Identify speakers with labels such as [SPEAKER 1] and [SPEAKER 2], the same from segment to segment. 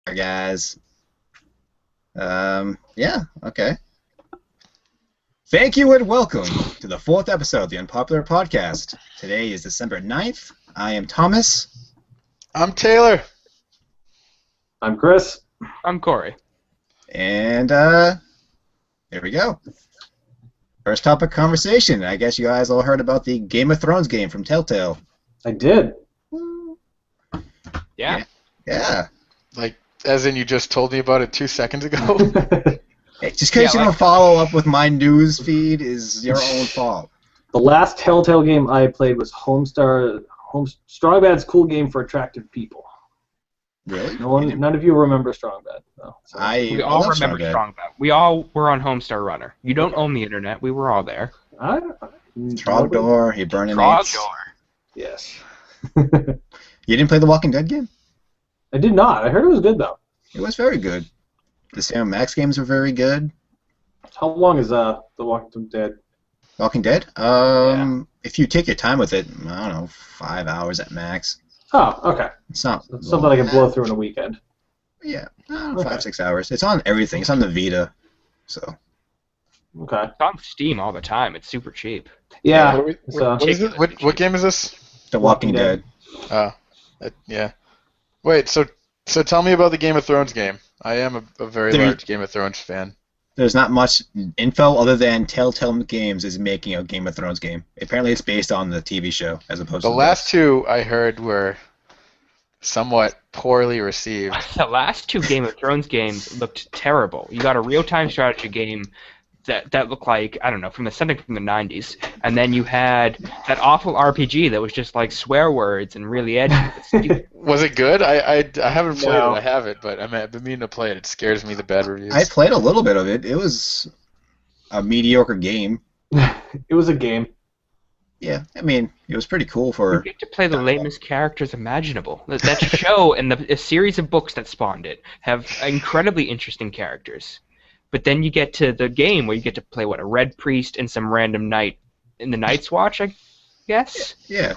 [SPEAKER 1] Hi guys. Yeah, okay. Thank you and welcome to the fourth episode of the Unpopular Podcast. Today is December 9th. I am Thomas.
[SPEAKER 2] I'm Taylor.
[SPEAKER 3] I'm Chris.
[SPEAKER 4] I'm Cory.
[SPEAKER 1] And, there we go. First topic conversation. I guess you guys all heard about the Game of Thrones game from TellTale.
[SPEAKER 3] I did.
[SPEAKER 4] Yeah.
[SPEAKER 1] Yeah.
[SPEAKER 2] Like, as in you just told me about it 2 seconds ago?
[SPEAKER 1] Hey, just because you don't follow up with my news feed is your own fault.
[SPEAKER 3] The last Telltale game I played was Strong Bad's cool game for attractive people.
[SPEAKER 1] Really?
[SPEAKER 3] None of you remember Strong Bad. No, so.
[SPEAKER 4] We all remember Strong Bad. We all were on Homestar Runner. You don't own the internet. We were all there.
[SPEAKER 1] Trogdor, he burned
[SPEAKER 4] Trogdor.
[SPEAKER 3] Yes.
[SPEAKER 1] You didn't play the Walking Dead game?
[SPEAKER 3] I did not. I heard it was good, though.
[SPEAKER 1] It was very good. The Sam Max games were very good.
[SPEAKER 3] How long is The Walking Dead?
[SPEAKER 1] Walking Dead?
[SPEAKER 4] Yeah.
[SPEAKER 1] If you take your time with it, I don't know, 5 hours at max.
[SPEAKER 3] Oh, okay.
[SPEAKER 1] It's not
[SPEAKER 3] That's something I can blow through in a weekend.
[SPEAKER 1] Yeah, I don't know, 5, 6 hours. It's on everything. It's on the Vita, so.
[SPEAKER 3] Okay.
[SPEAKER 4] It's on Steam all the time. It's super cheap.
[SPEAKER 3] Yeah.
[SPEAKER 2] What is it? What game is this?
[SPEAKER 1] The Walking Dead.
[SPEAKER 2] Oh, yeah. Wait, so tell me about the Game of Thrones game. I am a very large Game of Thrones fan.
[SPEAKER 1] There's not much info other than TellTale Games is making a Game of Thrones game. Apparently it's based on the TV show as opposed to
[SPEAKER 2] The last two I heard were somewhat poorly received.
[SPEAKER 4] The last two Game of Thrones games looked terrible. You got a real-time strategy game that looked like, I don't know, something from the 90s. And then you had that awful RPG that was just like swear words and really edgy.
[SPEAKER 2] Was it good? I haven't played
[SPEAKER 3] No.
[SPEAKER 2] it. I have it, but I've been meaning to play it. It scares me, the bad reviews.
[SPEAKER 1] I played a little bit of it. It was a mediocre game.
[SPEAKER 3] It was a game.
[SPEAKER 1] Yeah, I mean, it was pretty cool
[SPEAKER 4] You
[SPEAKER 1] for...
[SPEAKER 4] get to play the lamest characters imaginable. That show and a series of books that spawned it have incredibly interesting characters. But then you get to the game where you get to play, a red priest and some random knight in the Night's Watch, I guess?
[SPEAKER 1] Yeah.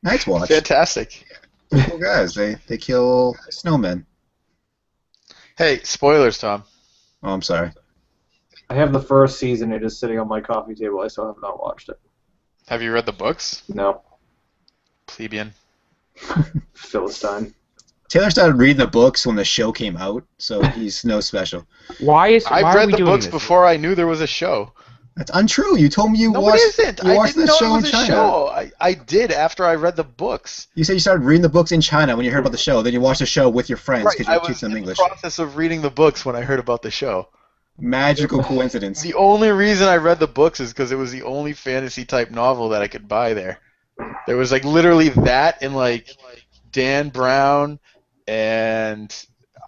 [SPEAKER 1] Night's Watch.
[SPEAKER 2] Fantastic.
[SPEAKER 1] Cool guys. They kill snowmen.
[SPEAKER 2] Hey, spoilers, Tom.
[SPEAKER 1] Oh, I'm sorry.
[SPEAKER 3] I have the first season. It is sitting on my coffee table. I still have not watched it.
[SPEAKER 2] Have you read the books?
[SPEAKER 3] No.
[SPEAKER 2] Plebeian.
[SPEAKER 3] Philistine.
[SPEAKER 1] Taylor started reading the books when the show came out, so he's no special.
[SPEAKER 4] Why
[SPEAKER 2] I've
[SPEAKER 4] are
[SPEAKER 2] read
[SPEAKER 4] we
[SPEAKER 2] the
[SPEAKER 4] doing
[SPEAKER 2] books
[SPEAKER 4] this?
[SPEAKER 2] before I knew there was a show.
[SPEAKER 1] That's untrue. You told me you
[SPEAKER 2] No, it
[SPEAKER 1] watched,
[SPEAKER 2] isn't.
[SPEAKER 1] you
[SPEAKER 2] I
[SPEAKER 1] watched
[SPEAKER 2] didn't
[SPEAKER 1] the
[SPEAKER 2] know
[SPEAKER 1] show
[SPEAKER 2] it
[SPEAKER 1] in
[SPEAKER 2] was a
[SPEAKER 1] China.
[SPEAKER 2] show. I did after I read the books.
[SPEAKER 1] You said you started reading the books in China when you heard about the show. Then you watched the show with your friends because you
[SPEAKER 2] I
[SPEAKER 1] were
[SPEAKER 2] was
[SPEAKER 1] teaching them
[SPEAKER 2] in
[SPEAKER 1] English.
[SPEAKER 2] the process of reading the books when I heard about the show.
[SPEAKER 1] Magical coincidence.
[SPEAKER 2] The only reason I read the books is because it was the only fantasy-type novel that I could buy there. There was, like, literally that and, like, Dan Brown and,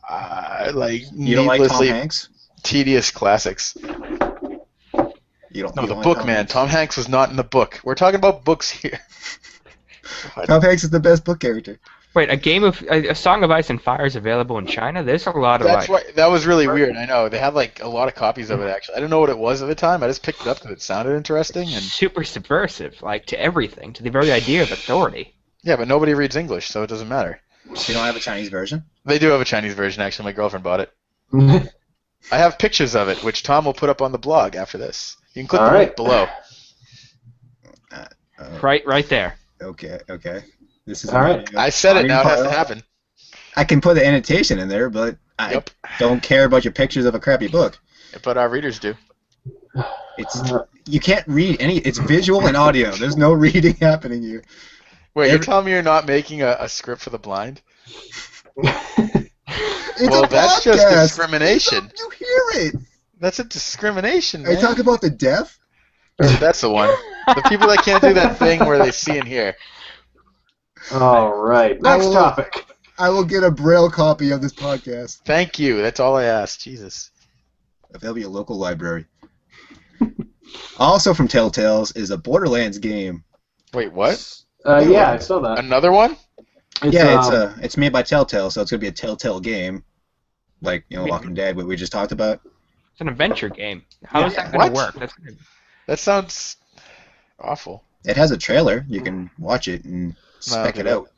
[SPEAKER 1] You don't like Tom
[SPEAKER 2] needlessly
[SPEAKER 1] Hanks?
[SPEAKER 2] tedious classics.
[SPEAKER 1] You don't.
[SPEAKER 2] No,
[SPEAKER 1] you
[SPEAKER 2] the
[SPEAKER 1] don't
[SPEAKER 2] book,
[SPEAKER 1] like
[SPEAKER 2] man.
[SPEAKER 1] Hanks?
[SPEAKER 2] Tom Hanks was not in the book. We're talking about books here.
[SPEAKER 1] Tom Hanks is the best book character.
[SPEAKER 4] Wait, a Song of Ice and Fire is available in China? There's a lot of
[SPEAKER 2] That's why that was really weird. I know they had like a lot of copies of it. Actually, I didn't know what it was at the time. I just picked it up because it sounded interesting. And
[SPEAKER 4] super subversive, like to everything, to the very idea of authority.
[SPEAKER 2] yeah, but nobody reads English, so it doesn't matter.
[SPEAKER 1] You don't have a Chinese version?
[SPEAKER 2] They do have a Chinese version. Actually, my girlfriend bought it. I have pictures of it, which Tom will put up on the blog after this. You can click
[SPEAKER 3] All
[SPEAKER 2] the link
[SPEAKER 3] right.
[SPEAKER 2] below.
[SPEAKER 4] Right there.
[SPEAKER 1] Okay. This is
[SPEAKER 3] All right.
[SPEAKER 2] I said it. Now it has to happen.
[SPEAKER 1] I can put the annotation in there, but I
[SPEAKER 2] Yep.
[SPEAKER 1] don't care about your pictures of a crappy book.
[SPEAKER 2] But our readers do.
[SPEAKER 1] It's you can't read any. It's visual and audio. There's no reading happening here.
[SPEAKER 2] Wait, you're telling me you're not making a script for the blind?
[SPEAKER 1] It's
[SPEAKER 2] Well,
[SPEAKER 1] a
[SPEAKER 2] that's just
[SPEAKER 1] podcast.
[SPEAKER 2] discrimination.
[SPEAKER 1] You hear it?
[SPEAKER 2] That's a discrimination,
[SPEAKER 1] Are you
[SPEAKER 2] man.
[SPEAKER 1] talking about the deaf?
[SPEAKER 2] That's the one. The people that can't do that thing where they see and hear.
[SPEAKER 3] All right. Next topic.
[SPEAKER 1] I will get a braille copy of this podcast.
[SPEAKER 2] Thank you. That's all I asked. Jesus.
[SPEAKER 1] That'll be a local library. Also from Telltale's is a Borderlands game.
[SPEAKER 2] Wait, what?
[SPEAKER 3] Yeah, I saw that.
[SPEAKER 2] Another one?
[SPEAKER 1] It's made by Telltale, so it's gonna be a Telltale game, like Walking Dead, what we just talked about.
[SPEAKER 4] It's an adventure game. How is that going
[SPEAKER 2] What?
[SPEAKER 4] to work? That's gonna...
[SPEAKER 2] That sounds awful.
[SPEAKER 1] It has a trailer. You can watch it and spec it out.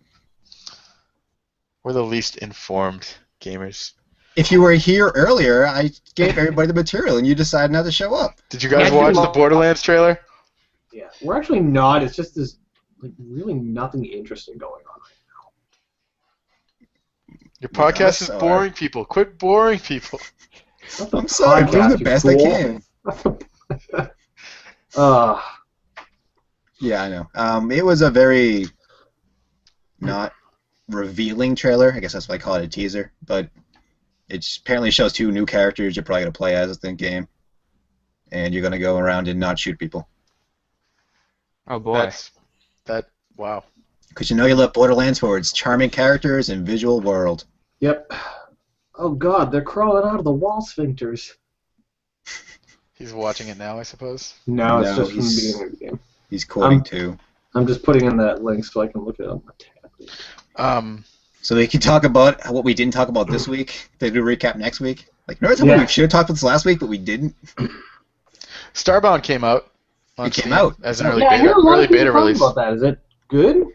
[SPEAKER 2] We're the least informed gamers.
[SPEAKER 1] If you were here earlier, I gave everybody the material, and you decided not to show up.
[SPEAKER 2] Did you guys watch the Borderlands trailer?
[SPEAKER 3] Yeah, we're actually not. It's just there's like really nothing interesting going on right
[SPEAKER 2] Your podcast is boring people. Quit boring people.
[SPEAKER 3] now.
[SPEAKER 1] I'm sorry, I'm doing the best I can. Yeah, I know. It was a very not revealing trailer. I guess that's why I call it a teaser. But it apparently shows 2 new characters you're probably going to play as in the game. And you're going to go around and not shoot people.
[SPEAKER 4] Oh boy.
[SPEAKER 2] Wow.
[SPEAKER 1] Because you know you love Borderlands for its charming characters and visual world.
[SPEAKER 3] Yep. Oh god, they're crawling out of the wall sphincters.
[SPEAKER 2] He's watching it now, I suppose.
[SPEAKER 3] No, it's just from the beginning of the game.
[SPEAKER 1] He's quoting too.
[SPEAKER 3] I'm just putting in that link so I can look it up on my tablet.
[SPEAKER 1] So we can talk about what we didn't talk about this week. They do a recap next week. Like, remember something we should have talked about this last week, but we didn't?
[SPEAKER 2] Starbound came out.
[SPEAKER 1] It came out
[SPEAKER 2] as an early beta release.
[SPEAKER 3] About that. Is it good?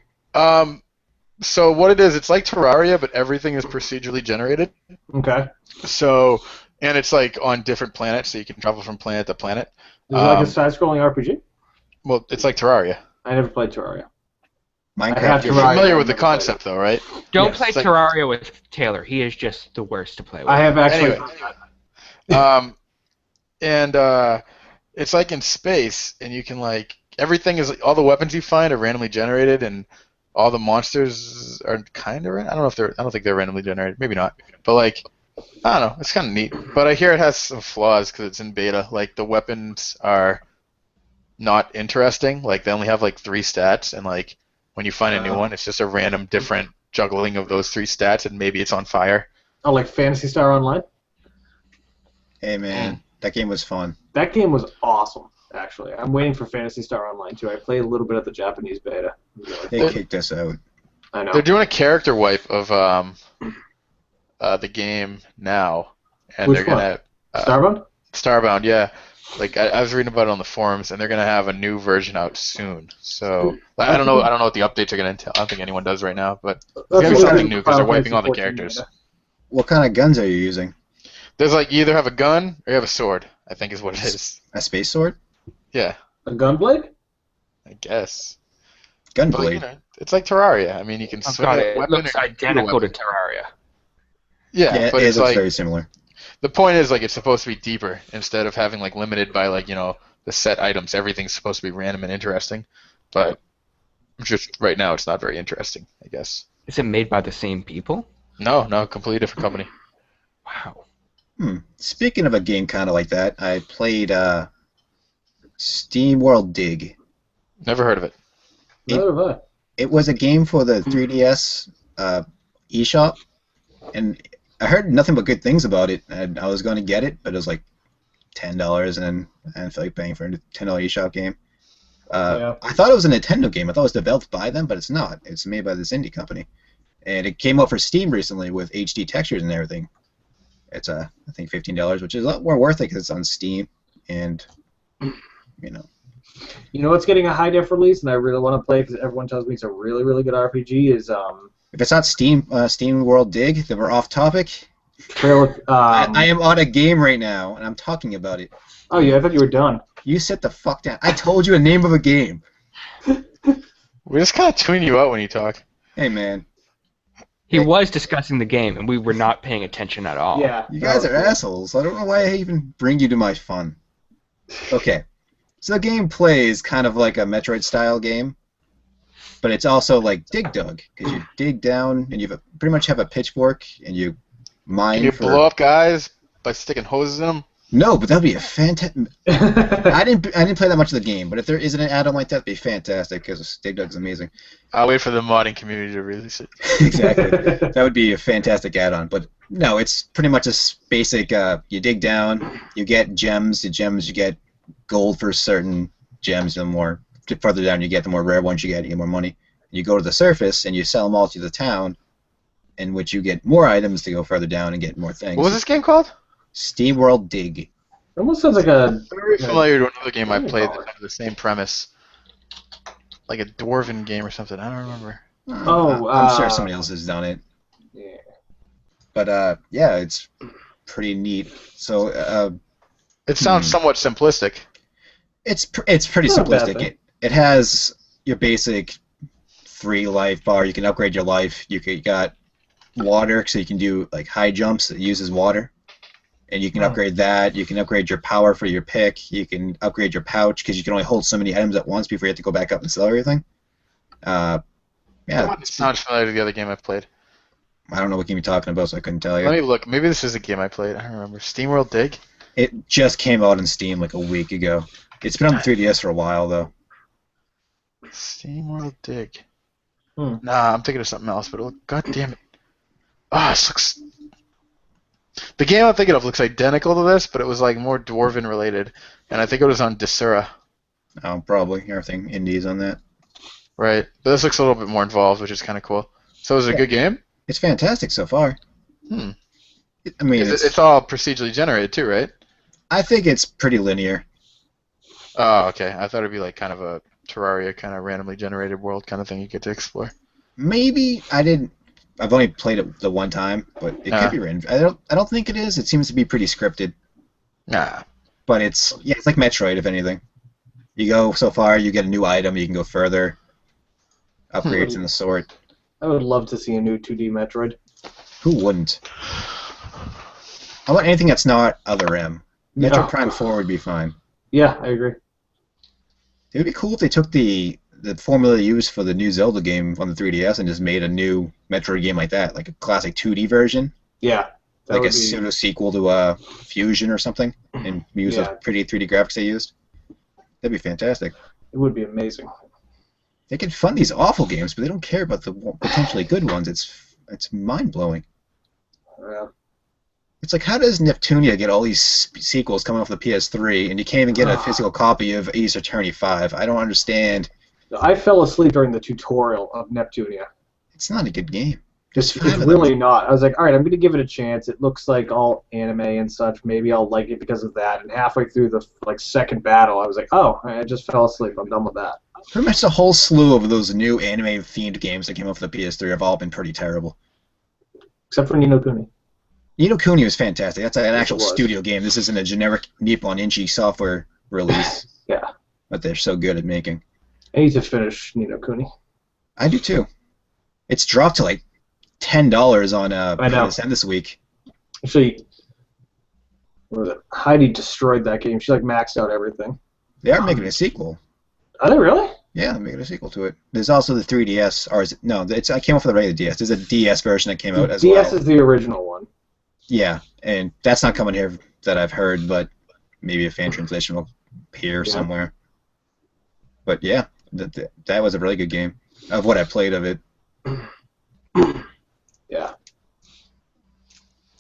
[SPEAKER 2] So what it is, it's like Terraria, but everything is procedurally generated.
[SPEAKER 3] Okay.
[SPEAKER 2] So, and it's like on different planets, so you can travel from planet to planet.
[SPEAKER 3] Is it like a side-scrolling RPG?
[SPEAKER 2] Well, it's like Terraria.
[SPEAKER 3] I never played Terraria.
[SPEAKER 1] Minecraft.
[SPEAKER 2] You're familiar with the concept, though, right?
[SPEAKER 4] Don't play Terraria with Taylor. He is just the worst to play with.
[SPEAKER 3] I have actually.
[SPEAKER 2] Anyway. It's like in space, and you can like everything is all the weapons you find are randomly generated, and all the monsters are kind of. I don't think they're randomly generated. Maybe not. But like, I don't know. It's kind of neat. But I hear it has some flaws because it's in beta. Like the weapons are not interesting. Like they only have like 3 stats, and like when you find a new one, it's just a random different juggling of those 3 stats, and maybe it's on fire.
[SPEAKER 3] Oh, like Phantasy Star Online?
[SPEAKER 1] Hey man, that game was fun.
[SPEAKER 3] That game was awesome, actually. I'm waiting for Phantasy Star Online too. I played a little bit of the Japanese beta.
[SPEAKER 1] They kicked us out.
[SPEAKER 3] I know.
[SPEAKER 2] They're doing a character wipe of the game now, and
[SPEAKER 3] Which
[SPEAKER 2] they're gonna
[SPEAKER 3] Starbound?
[SPEAKER 2] Starbound, yeah. Like I was reading about it on the forums, and they're gonna have a new version out soon. So I don't know what the updates are gonna entail. I don't think anyone does right now, but it's gonna be something new because they're wiping all the characters.
[SPEAKER 1] What kind of guns are you using?
[SPEAKER 2] There's like you either have a gun or you have a sword. I think is what it is.
[SPEAKER 1] A space sword?
[SPEAKER 2] Yeah.
[SPEAKER 3] A gunblade?
[SPEAKER 2] I guess.
[SPEAKER 1] Gunblade.
[SPEAKER 2] But, you know, it's like Terraria. I mean, you can swing a weapon.
[SPEAKER 4] It looks identical to Terraria.
[SPEAKER 2] Yeah, but it's
[SPEAKER 1] looks
[SPEAKER 2] like
[SPEAKER 1] very similar.
[SPEAKER 2] The point is like it's supposed to be deeper instead of having like limited by like the set items. Everything's supposed to be random and interesting, but just right now it's not very interesting. I guess.
[SPEAKER 4] Is it made by the same people?
[SPEAKER 2] No, completely different company.
[SPEAKER 4] Wow.
[SPEAKER 1] Speaking of a game kind of like that, I played Steamworld Dig.
[SPEAKER 2] Never heard of it.
[SPEAKER 3] Neither have I.
[SPEAKER 1] It was a game for the 3DS eShop, and I heard nothing but good things about it. And I was going to get it, but it was like $10, and I didn't feel like paying for a $10 eShop game. I thought it was a Nintendo game. I thought it was developed by them, but it's not. It's made by this indie company, and it came out for Steam recently with HD textures and everything. It's I think $15, which is a lot more worth it because it's on Steam, and
[SPEAKER 3] You know what's getting a high def release, and I really want to play because everyone tells me it's a really, really good RPG. Is
[SPEAKER 1] if it's not Steamworld Dig, then we're off topic.
[SPEAKER 3] Trail.
[SPEAKER 1] I am on a game right now, and I'm talking about it.
[SPEAKER 3] Oh yeah, I thought you were done.
[SPEAKER 1] You sit the fuck down. I told you a name of a game.
[SPEAKER 2] We just kind of tune you out when you talk.
[SPEAKER 1] Hey man.
[SPEAKER 4] He was discussing the game, and we were not paying attention at all.
[SPEAKER 3] Yeah.
[SPEAKER 1] You guys are assholes. I don't know why I even bring you to my fun. Okay. So the game plays kind of like a Metroid-style game, but it's also like Dig Dug, because you dig down and you pretty much have a pitchfork and you mine.
[SPEAKER 2] Can you blow up guys by sticking hoses in them?
[SPEAKER 1] No, but that'd be a fantastic. I didn't play that much of the game, but if there is an add-on like that, it'd be fantastic because Dig Dug's amazing.
[SPEAKER 2] I'll wait for the modding community to release it.
[SPEAKER 1] Exactly. That would be a fantastic add-on. But no, it's pretty much a basic. You dig down, you get gems. The gems you get gold for certain gems. The further down you get, the more rare ones you get more money. You go to the surface and you sell them all to the town, in which you get more items to go further down and get more things.
[SPEAKER 2] What was this game called?
[SPEAKER 1] Steamworld Dig.
[SPEAKER 3] It almost sounds like a.
[SPEAKER 2] I'm very familiar to another game I played that had the same premise. Like a dwarven game or something. I don't remember.
[SPEAKER 3] Oh,
[SPEAKER 1] I'm sure somebody else has done it.
[SPEAKER 3] Yeah.
[SPEAKER 1] But yeah, it's pretty neat. So
[SPEAKER 2] It sounds somewhat simplistic.
[SPEAKER 1] it's pretty
[SPEAKER 3] Not a bad
[SPEAKER 1] simplistic.
[SPEAKER 3] thing.
[SPEAKER 1] It has your basic 3 life bar. You can upgrade your life. You got water, so you can do like high jumps that uses water, and you can upgrade that. You can upgrade your power for your pick. You can upgrade your pouch because you can only hold so many items at once before you have to go back up and sell everything. Yeah,
[SPEAKER 2] It sounds familiar to the other game I played.
[SPEAKER 1] I don't know what game you're talking about, so I couldn't tell you.
[SPEAKER 2] Let me look. Maybe this is a game I played. I don't remember. Steamworld Dig?
[SPEAKER 1] It just came out on Steam like a week ago. It's been on the 3DS for a while, though.
[SPEAKER 2] Steamworld Dig. Nah, I'm thinking of something else, but god damn it. This looks... The game I'm thinking of looks identical to this, but it was like more Dwarven related, and I think it was on Desura.
[SPEAKER 1] Oh, probably. Everything indies on that.
[SPEAKER 2] Right. But this looks a little bit more involved, which is kind of cool. So is it a good game?
[SPEAKER 1] It's fantastic so far. I mean,
[SPEAKER 2] It's all procedurally generated too, right?
[SPEAKER 1] I think it's pretty linear.
[SPEAKER 2] Oh, okay. I thought it'd be like kind of a Terraria kind of randomly generated world kind of thing you get to explore.
[SPEAKER 1] Maybe I've only played it the one time, but it could be random. I don't think it is. It seems to be pretty scripted.
[SPEAKER 2] Nah.
[SPEAKER 1] But it's like Metroid, if anything. You go so far, you get a new item, you can go further. Upgrades and the sort.
[SPEAKER 3] I would love to see a new 2D Metroid.
[SPEAKER 1] Who wouldn't? I want anything that's not Other M. Metroid
[SPEAKER 3] Yeah.
[SPEAKER 1] Prime 4 would be fine.
[SPEAKER 3] Yeah, I agree.
[SPEAKER 1] It would be cool if they took the formula they used for the new Zelda game on the 3DS and just made a new Metroid game like that, like a classic 2D version.
[SPEAKER 3] Yeah.
[SPEAKER 1] Like a pseudo sequel to Fusion or something, and use those pretty 3D graphics they used. That'd be fantastic.
[SPEAKER 3] It would be amazing.
[SPEAKER 1] They can fund these awful games, but they don't care about the potentially good ones. It's mind blowing.
[SPEAKER 3] Yeah.
[SPEAKER 1] It's like, how does Neptunia get all these sequels coming off the PS3, and you can't even get a physical copy of Ace Attorney 5? I don't understand.
[SPEAKER 3] I fell asleep during the tutorial of Neptunia.
[SPEAKER 1] It's not a good game.
[SPEAKER 3] It's really not. I was like, all right, I'm going to give it a chance. It looks like all anime and such. Maybe I'll like it because of that. And halfway through the second battle, I was like, oh, I just fell asleep. I'm done with that.
[SPEAKER 1] Pretty much the whole slew of those new anime-themed games that came off the PS3 have all been pretty terrible.
[SPEAKER 3] Except for Ni no Kuni.
[SPEAKER 1] Ni no Kuni was fantastic. That's an actual studio game. This isn't a generic Nippon Ichi software release.
[SPEAKER 3] Yeah.
[SPEAKER 1] But they're so good at making.
[SPEAKER 3] I need to finish Ni no Kuni.
[SPEAKER 1] I do too. It's dropped to like $10 on PSN this week.
[SPEAKER 3] Actually, what was it? Heidi destroyed that game. She maxed out everything.
[SPEAKER 1] They are making a sequel.
[SPEAKER 3] Are they really?
[SPEAKER 1] Yeah, they're making a sequel to it. There's also the 3DS, or is it? No, I came off of the regular DS. There's a DS version that came out as well.
[SPEAKER 3] DS is the original one.
[SPEAKER 1] Yeah, and that's not coming here that I've heard, but maybe a fan translation will appear somewhere. But yeah, that was a really good game of what I played of it.
[SPEAKER 3] Yeah.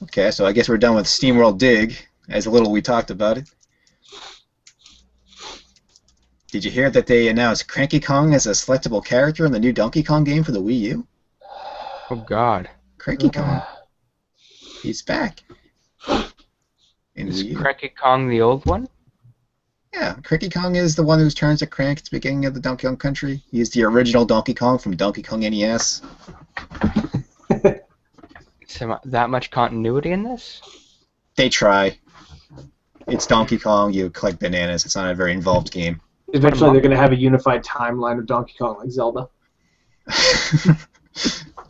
[SPEAKER 1] Okay, so I guess we're done with Steamworld Dig, as little we talked about it. Did you hear that they announced Cranky Kong as a selectable character in the new Donkey Kong game for the Wii U?
[SPEAKER 4] Oh, God.
[SPEAKER 1] Cranky Kong. He's back.
[SPEAKER 4] Is Cranky Kong the old one?
[SPEAKER 1] Yeah, Cranky Kong is the one who turns to crank at the beginning of the Donkey Kong Country. He's the original Donkey Kong from Donkey Kong NES.
[SPEAKER 4] So that much continuity in this?
[SPEAKER 1] They try. It's Donkey Kong, you collect bananas. It's not a very involved game.
[SPEAKER 3] Eventually they're going to have a unified timeline of Donkey Kong like Zelda.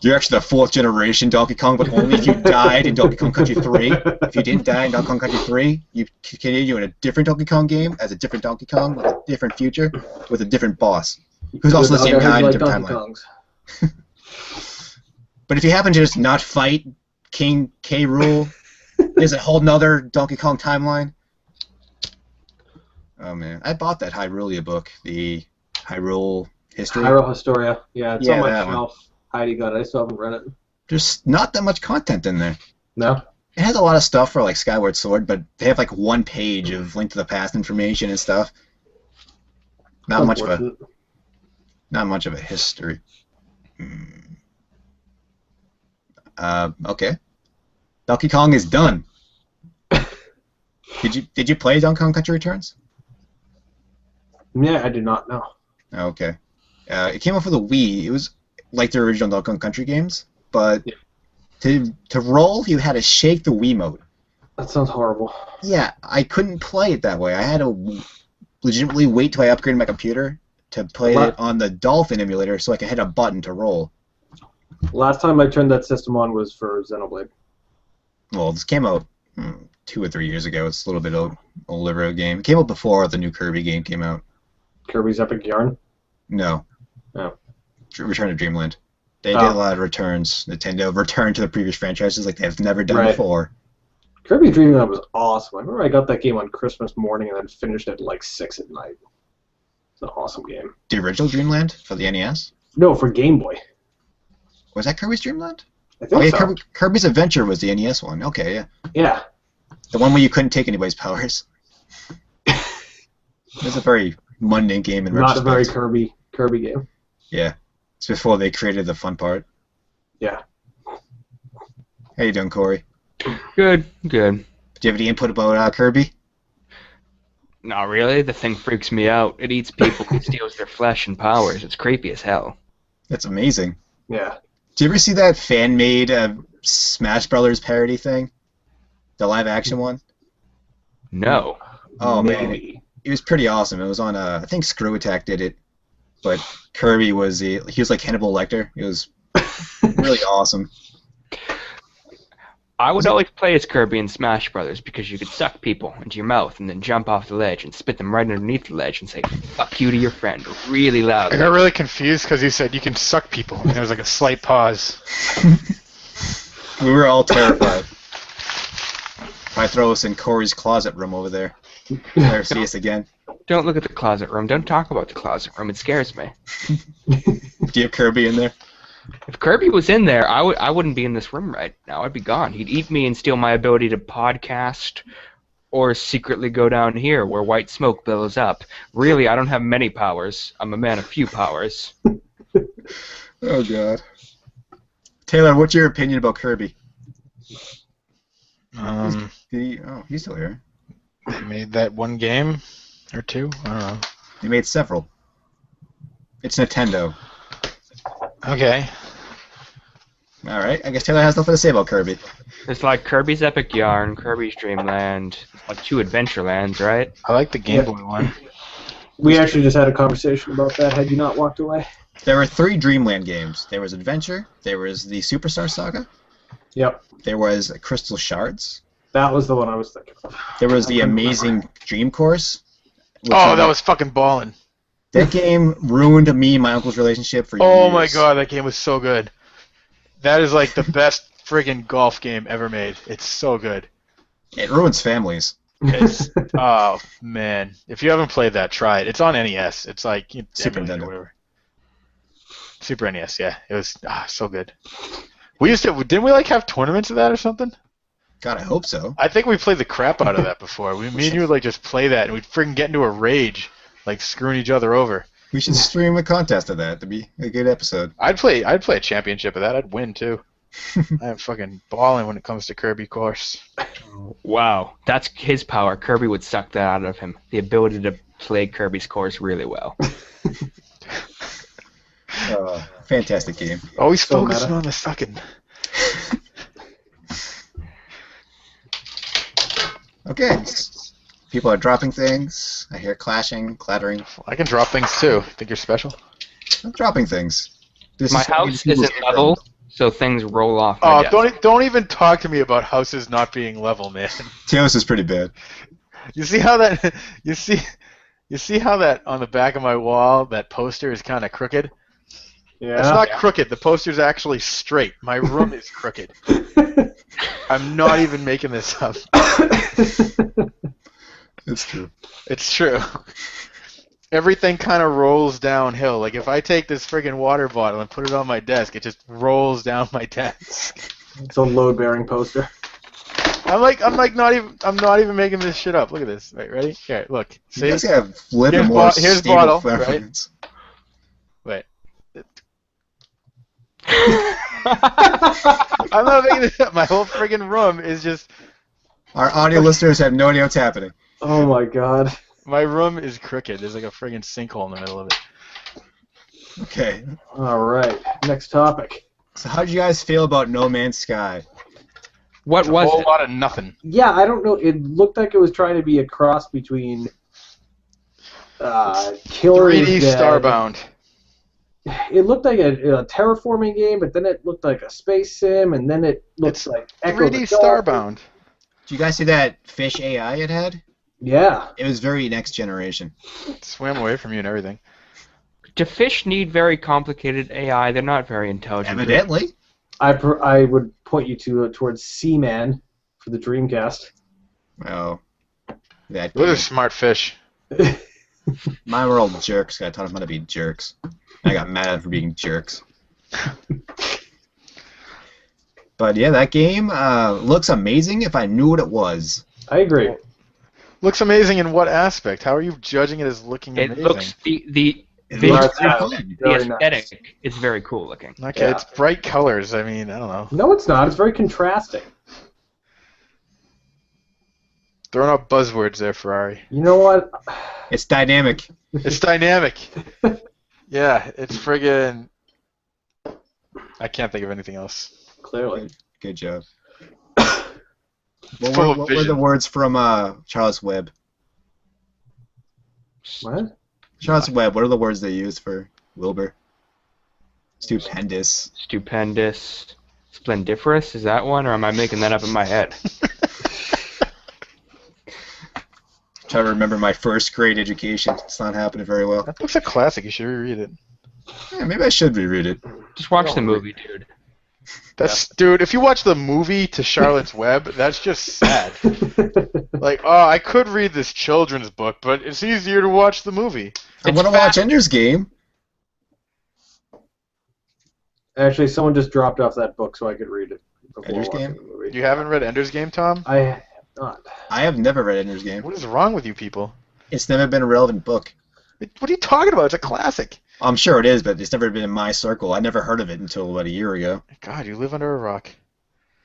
[SPEAKER 1] You're actually the 4th generation Donkey Kong, but only if you died in Donkey Kong Country 3. If you didn't die in Donkey Kong Country 3, you continue in a different Donkey Kong game as a different Donkey Kong with a different future with a different boss, who's also the same guy in a different timeline. But if you happen to just not fight King K. Rool, there's a whole nother Donkey Kong timeline. Oh man, I bought that Hyrulean book, the Hyrule History.
[SPEAKER 3] Hyrule Historia. Yeah, it's on my
[SPEAKER 1] that
[SPEAKER 3] shelf. Heidi got it. I still haven't read it.
[SPEAKER 1] There's not that much content in there.
[SPEAKER 3] No?
[SPEAKER 1] It has a lot of stuff for like Skyward Sword, but they have like 1 page of Link to the Past information and stuff. Not much of a history. Okay. Donkey Kong is done. Did you play Donkey Kong Country Returns?
[SPEAKER 3] Yeah, I do not know.
[SPEAKER 1] Okay. It came out for the Wii. It was like the original Donkey Kong Country games, but To roll, you had to shake the Wiimote.
[SPEAKER 3] That sounds horrible.
[SPEAKER 1] Yeah, I couldn't play it that way. I had to legitimately wait till I upgraded my computer to play it on the Dolphin emulator so I could hit a button to roll.
[SPEAKER 3] Last time I turned that system on was for Xenoblade.
[SPEAKER 1] Well, this came out 2 or 3 years ago. It's a little bit older of a game. It came out before the new Kirby game came out.
[SPEAKER 3] Kirby's Epic Yarn?
[SPEAKER 1] No.
[SPEAKER 3] No.
[SPEAKER 1] Return to Dreamland. They did a lot of returns. Nintendo returned to the previous franchises like they've never done before.
[SPEAKER 3] Kirby's Dreamland was awesome. I remember I got that game on Christmas morning and then finished it at like 6 at night. It's an awesome game.
[SPEAKER 1] The original Dreamland for the NES?
[SPEAKER 3] No, for Game Boy.
[SPEAKER 1] Was that Kirby's Dreamland?
[SPEAKER 3] I think so.
[SPEAKER 1] Kirby's Adventure was the NES one. Okay, yeah.
[SPEAKER 3] Yeah.
[SPEAKER 1] The one where you couldn't take anybody's powers. It was a very mundane game in retrospect.
[SPEAKER 3] Not a very Kirby game.
[SPEAKER 1] Yeah. It's before they created the fun part.
[SPEAKER 3] Yeah.
[SPEAKER 1] How you doing, Cory?
[SPEAKER 4] Good.
[SPEAKER 1] Do you have any input about Kirby?
[SPEAKER 4] Not really. The thing freaks me out. It eats people. It steals their flesh and powers. It's creepy as hell.
[SPEAKER 1] That's amazing.
[SPEAKER 3] Yeah.
[SPEAKER 1] Did you ever see that fan-made Smash Brothers parody thing? The live-action one?
[SPEAKER 4] No.
[SPEAKER 1] Oh, man. It was pretty awesome. It was on, I think Screw Attack did it. But Kirby was he was like Hannibal Lecter. It was really awesome.
[SPEAKER 4] I would always play as Kirby in Smash Brothers because you could suck people into your mouth and then jump off the ledge and spit them right underneath the ledge and say "fuck you" to your friend really loud.
[SPEAKER 2] I got really confused because you said you can suck people, and there was like a slight pause.
[SPEAKER 1] We were all terrified. I throw us in Cory's closet room over there. Never see us again.
[SPEAKER 4] Don't look at the closet room. Don't talk about the closet room. It scares me.
[SPEAKER 1] Do you have Kirby in there?
[SPEAKER 4] If Kirby was in there, I wouldn't be in this room right now. I'd be gone. He'd eat me and steal my ability to podcast or secretly go down here where white smoke billows up. Really, I don't have many powers. I'm a man of few powers.
[SPEAKER 1] Oh, God. Taylor, what's your opinion about Kirby? He's still here.
[SPEAKER 2] They made that one game or two. I don't know.
[SPEAKER 1] They made several. It's Nintendo.
[SPEAKER 2] Okay.
[SPEAKER 1] All right. I guess Taylor has nothing to say about Kirby.
[SPEAKER 4] It's like Kirby's Epic Yarn, Kirby's Dreamland, like 2 Adventurelands, right?
[SPEAKER 2] I like the Game Boy one.
[SPEAKER 3] We actually just had a conversation about that. Had you not walked away?
[SPEAKER 1] There were 3 Dreamland games. There was Adventure. There was the Superstar Saga.
[SPEAKER 3] Yep.
[SPEAKER 1] There was Crystal Shards.
[SPEAKER 3] That was the one I was thinking of.
[SPEAKER 1] There was the Amazing Dream Course.
[SPEAKER 2] Oh, that was fucking ballin'.
[SPEAKER 1] That game ruined me and my uncle's relationship for years.
[SPEAKER 2] Oh my god, that game was so good. That is like the best friggin' golf game ever made. It's so good.
[SPEAKER 1] It ruins families.
[SPEAKER 2] It's oh man, if you haven't played that, try it. It's on NES. It's like
[SPEAKER 1] Super
[SPEAKER 2] emulated
[SPEAKER 1] Nintendo.
[SPEAKER 2] or whatever. Super NES, yeah. It was so good. Didn't we like have tournaments of that or something?
[SPEAKER 1] God, I hope so.
[SPEAKER 2] I think we played the crap out of that before. Me and you would like just play that and we'd friggin' get into a rage, like screwing each other over.
[SPEAKER 1] We should stream a contest of that. That'd be a good episode.
[SPEAKER 2] I'd play a championship of that. I'd win too. I'm fucking balling when it comes to Kirby course.
[SPEAKER 4] Wow, that's his power. Kirby would suck that out of him. The ability to play Kirby's course really well.
[SPEAKER 1] Fantastic game.
[SPEAKER 2] Always
[SPEAKER 3] So
[SPEAKER 2] focusing
[SPEAKER 3] meta.
[SPEAKER 2] on the sucking.
[SPEAKER 1] Okay. People are dropping things. I hear clashing, clattering.
[SPEAKER 2] I can drop things too. Think you're special?
[SPEAKER 1] I'm dropping things. This
[SPEAKER 4] My
[SPEAKER 1] is
[SPEAKER 4] house
[SPEAKER 1] people's
[SPEAKER 4] isn't level, so things roll off my
[SPEAKER 2] Oh,
[SPEAKER 4] desk.
[SPEAKER 2] don't even talk to me about houses not being level, man.
[SPEAKER 1] Tails is pretty bad.
[SPEAKER 2] You see how that you see how that on the back of my wall that poster is kind of crooked?
[SPEAKER 3] Yeah.
[SPEAKER 2] That's not crooked. The poster's actually straight. My room is crooked. I'm not even making this up.
[SPEAKER 1] It's true.
[SPEAKER 2] It's true. Everything kind of rolls downhill. Like if I take this friggin' water bottle and put it on my desk, it just rolls down my desk.
[SPEAKER 3] It's a load-bearing poster.
[SPEAKER 2] I'm not even making this shit up. Look at this. Right, ready? Here, look. See?
[SPEAKER 1] You guys have a little
[SPEAKER 2] Here's
[SPEAKER 1] more
[SPEAKER 2] here's
[SPEAKER 1] stable
[SPEAKER 2] bottle,
[SPEAKER 1] reference.
[SPEAKER 2] Wait. I'm not making this up. My whole friggin' room is just.
[SPEAKER 1] Our audio listeners have no idea what's happening.
[SPEAKER 3] Oh my god.
[SPEAKER 2] My room is crooked. There's like a friggin' sinkhole in the middle of it.
[SPEAKER 1] Okay.
[SPEAKER 3] All right. Next topic.
[SPEAKER 1] So how did you guys feel about No Man's Sky?
[SPEAKER 4] What
[SPEAKER 2] A
[SPEAKER 4] was
[SPEAKER 2] whole
[SPEAKER 4] it?
[SPEAKER 2] lot of nothing.
[SPEAKER 3] Yeah, I don't know. It looked like it was trying to be a cross between Killer
[SPEAKER 2] 3D
[SPEAKER 3] is Dead.
[SPEAKER 2] Starbound.
[SPEAKER 3] It looked like a terraforming game, but then it looked like a space sim, and then it looked
[SPEAKER 2] It's
[SPEAKER 3] like Echo
[SPEAKER 2] 3D
[SPEAKER 3] the Dolphin.
[SPEAKER 2] Starbound.
[SPEAKER 1] Did you guys see that fish AI it had?
[SPEAKER 3] Yeah.
[SPEAKER 1] It was very next generation.
[SPEAKER 2] It swam away from you and everything.
[SPEAKER 4] Do fish need very complicated AI? They're not very intelligent.
[SPEAKER 1] Evidently.
[SPEAKER 3] I would point you towards Seaman for the Dreamcast.
[SPEAKER 1] Well, that
[SPEAKER 2] Those are smart fish.
[SPEAKER 1] mine were all jerks. I taught them how to be jerks. I got mad at them for being jerks. But yeah, that game looks amazing if I knew what it was.
[SPEAKER 3] I agree.
[SPEAKER 2] Looks amazing in what aspect? How are you judging it as looking
[SPEAKER 4] It
[SPEAKER 2] amazing?
[SPEAKER 4] looks the
[SPEAKER 1] It
[SPEAKER 4] visual
[SPEAKER 1] looks
[SPEAKER 3] very
[SPEAKER 1] fun.
[SPEAKER 4] the
[SPEAKER 3] Very
[SPEAKER 4] aesthetic
[SPEAKER 3] nice.
[SPEAKER 4] is very cool looking.
[SPEAKER 2] Okay,
[SPEAKER 3] Yeah.
[SPEAKER 2] it's bright colors. I mean, I don't know.
[SPEAKER 3] No, it's not. It's very contrasting.
[SPEAKER 2] Throwing out buzzwords there, Ferrari.
[SPEAKER 3] You know what?
[SPEAKER 1] It's dynamic.
[SPEAKER 2] It's dynamic. Yeah, it's friggin'... I can't think of anything else.
[SPEAKER 3] Clearly.
[SPEAKER 1] Good job.
[SPEAKER 2] Full
[SPEAKER 1] What
[SPEAKER 2] of
[SPEAKER 1] were the
[SPEAKER 2] vision.
[SPEAKER 1] words from Charles Webb?
[SPEAKER 3] What?
[SPEAKER 1] Charles Webb, what are the words they used for Wilbur? Stupendous.
[SPEAKER 4] Stupendous, splendiferous. Is that one, or am I making that up in my head?
[SPEAKER 1] Trying to remember my first grade education. It's not happening very well.
[SPEAKER 2] That book's a classic. You should reread it.
[SPEAKER 1] Yeah, maybe I should reread it.
[SPEAKER 4] Just watch the movie, dude.
[SPEAKER 2] Dude, if you watch the movie to Charlotte's Web, that's just sad. Like, oh, I could read this children's book, but it's easier to watch the movie.
[SPEAKER 1] I want to watch Ender's Game.
[SPEAKER 3] Actually, someone just dropped off that book so I could read it before
[SPEAKER 1] Ender's
[SPEAKER 3] watching
[SPEAKER 1] Game?
[SPEAKER 3] the movie.
[SPEAKER 2] You haven't read Ender's Game, Tom?
[SPEAKER 3] I have not.
[SPEAKER 1] I have never read Ender's Game.
[SPEAKER 2] What is wrong with you people?
[SPEAKER 1] It's never been a relevant book.
[SPEAKER 2] What are you talking about? It's a classic.
[SPEAKER 1] I'm sure it is, but it's never been in my circle. I never heard of it until about a year ago.
[SPEAKER 2] God, you live under a rock.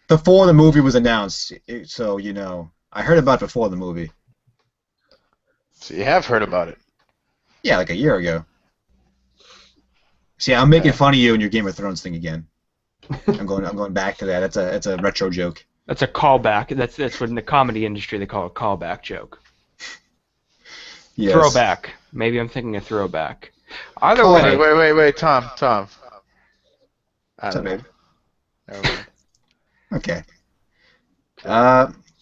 [SPEAKER 1] Before the movie was announced, so you know. I heard about it before the movie.
[SPEAKER 2] So you have heard about it.
[SPEAKER 1] Yeah, like a year ago. See, I'm making fun of you and your Game of Thrones thing again. I'm going back to that. It's a retro joke.
[SPEAKER 4] That's a callback. That's what in the comedy industry they call a callback joke.
[SPEAKER 1] Yes.
[SPEAKER 4] Throwback. Maybe I'm thinking a throwback. Either
[SPEAKER 1] Call
[SPEAKER 4] way,
[SPEAKER 2] Wait, Tom. I
[SPEAKER 1] What's
[SPEAKER 2] don't
[SPEAKER 1] up,
[SPEAKER 2] know.
[SPEAKER 1] babe?
[SPEAKER 2] Never mind.
[SPEAKER 1] Okay.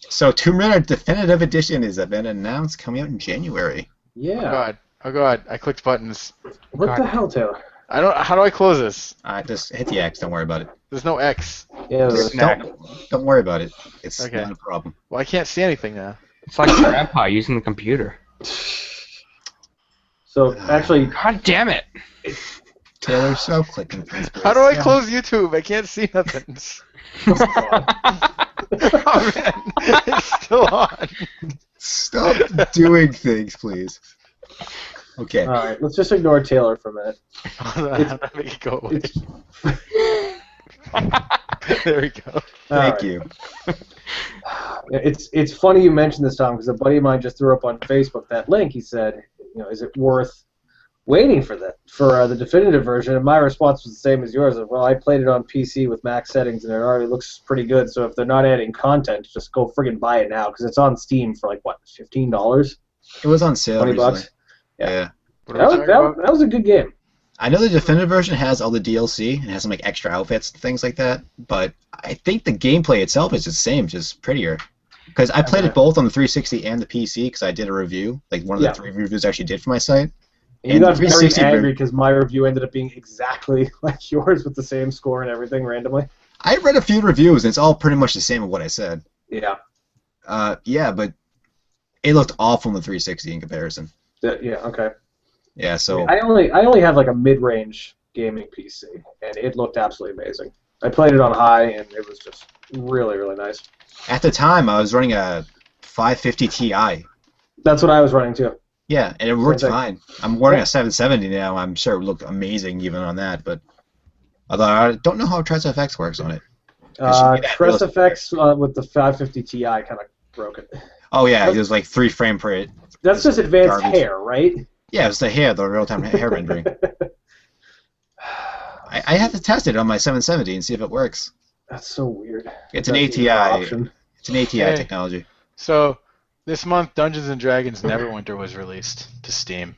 [SPEAKER 1] So Tomb Raider Definitive Edition has been announced, coming out in January.
[SPEAKER 3] Yeah.
[SPEAKER 2] Oh god, I clicked buttons.
[SPEAKER 3] What
[SPEAKER 4] God.
[SPEAKER 3] the hell, Taylor?
[SPEAKER 2] I don't. How do I close this?
[SPEAKER 1] Just hit the X. Don't worry about it.
[SPEAKER 2] There's no X.
[SPEAKER 3] Yeah,
[SPEAKER 1] Just
[SPEAKER 4] Snack.
[SPEAKER 1] don't worry about it. It's
[SPEAKER 2] Okay.
[SPEAKER 1] not a problem.
[SPEAKER 2] Well, I can't see anything now.
[SPEAKER 4] it's like Grandpa using the computer.
[SPEAKER 3] so actually,
[SPEAKER 4] God damn it!
[SPEAKER 1] Taylor, stop clicking things.
[SPEAKER 2] How do I
[SPEAKER 1] please.
[SPEAKER 2] close YouTube? I can't see nothing. Oh man, it's still on.
[SPEAKER 1] Stop doing things, please. Okay.
[SPEAKER 3] all right, let's just ignore Taylor for a minute.
[SPEAKER 2] Hold on, how do I make it go away?
[SPEAKER 3] It's,
[SPEAKER 2] There we go.
[SPEAKER 1] Thank you.
[SPEAKER 3] It's funny you mentioned this, Tom, because a buddy of mine just threw up on Facebook that link. He said, is it worth waiting for the definitive version? And my response was the same as yours. Well, I played it on PC with max settings, and it already looks pretty good. So if they're not adding content, just go friggin' buy it now, because it's on Steam for like what, $15,
[SPEAKER 1] It was on sale.
[SPEAKER 3] $20.
[SPEAKER 1] recently.
[SPEAKER 3] Yeah.
[SPEAKER 1] Yeah.
[SPEAKER 2] What are we talking about?
[SPEAKER 3] That was a good game.
[SPEAKER 1] I know the definitive version has all the DLC and has some like extra outfits and things like that, but I think the gameplay itself is the same, just prettier. Because I played it both on the 360 and the PC because I did a review, like one of the 3 reviews I actually did for my site.
[SPEAKER 3] And you
[SPEAKER 1] And
[SPEAKER 3] got very
[SPEAKER 1] 360
[SPEAKER 3] angry because my review ended up being exactly like yours with the same score and everything randomly.
[SPEAKER 1] I read a few reviews and it's all pretty much the same of what I said.
[SPEAKER 3] Yeah.
[SPEAKER 1] Yeah, but it looked awful in the 360 in comparison.
[SPEAKER 3] Yeah. Okay.
[SPEAKER 1] Yeah, so
[SPEAKER 3] I only have like a mid-range gaming PC, and it looked absolutely amazing. I played it on high, and it was just really, really nice.
[SPEAKER 1] at the time I was running a 550 Ti.
[SPEAKER 3] That's what I was running too.
[SPEAKER 1] Yeah, and it worked
[SPEAKER 3] Same thing.
[SPEAKER 1] fine. I'm running a 770 now. I'm sure it would look amazing even on that, but although I don't know how TressFX works on it.
[SPEAKER 3] TressFX with the 550 Ti kind of broke it.
[SPEAKER 1] Oh yeah, it was like 3 frame per hit.
[SPEAKER 3] That's just advanced
[SPEAKER 1] garbage.
[SPEAKER 3] hair, right?
[SPEAKER 1] Yeah, it's the real-time hair rendering. I have to test it on my 770 and see if it works.
[SPEAKER 3] That's so weird.
[SPEAKER 1] It's an
[SPEAKER 3] That's even an
[SPEAKER 1] ATI.
[SPEAKER 3] option.
[SPEAKER 1] It's an ATI
[SPEAKER 2] Hey.
[SPEAKER 1] technology.
[SPEAKER 2] So, this month, Dungeons & Dragons Neverwinter was released to Steam.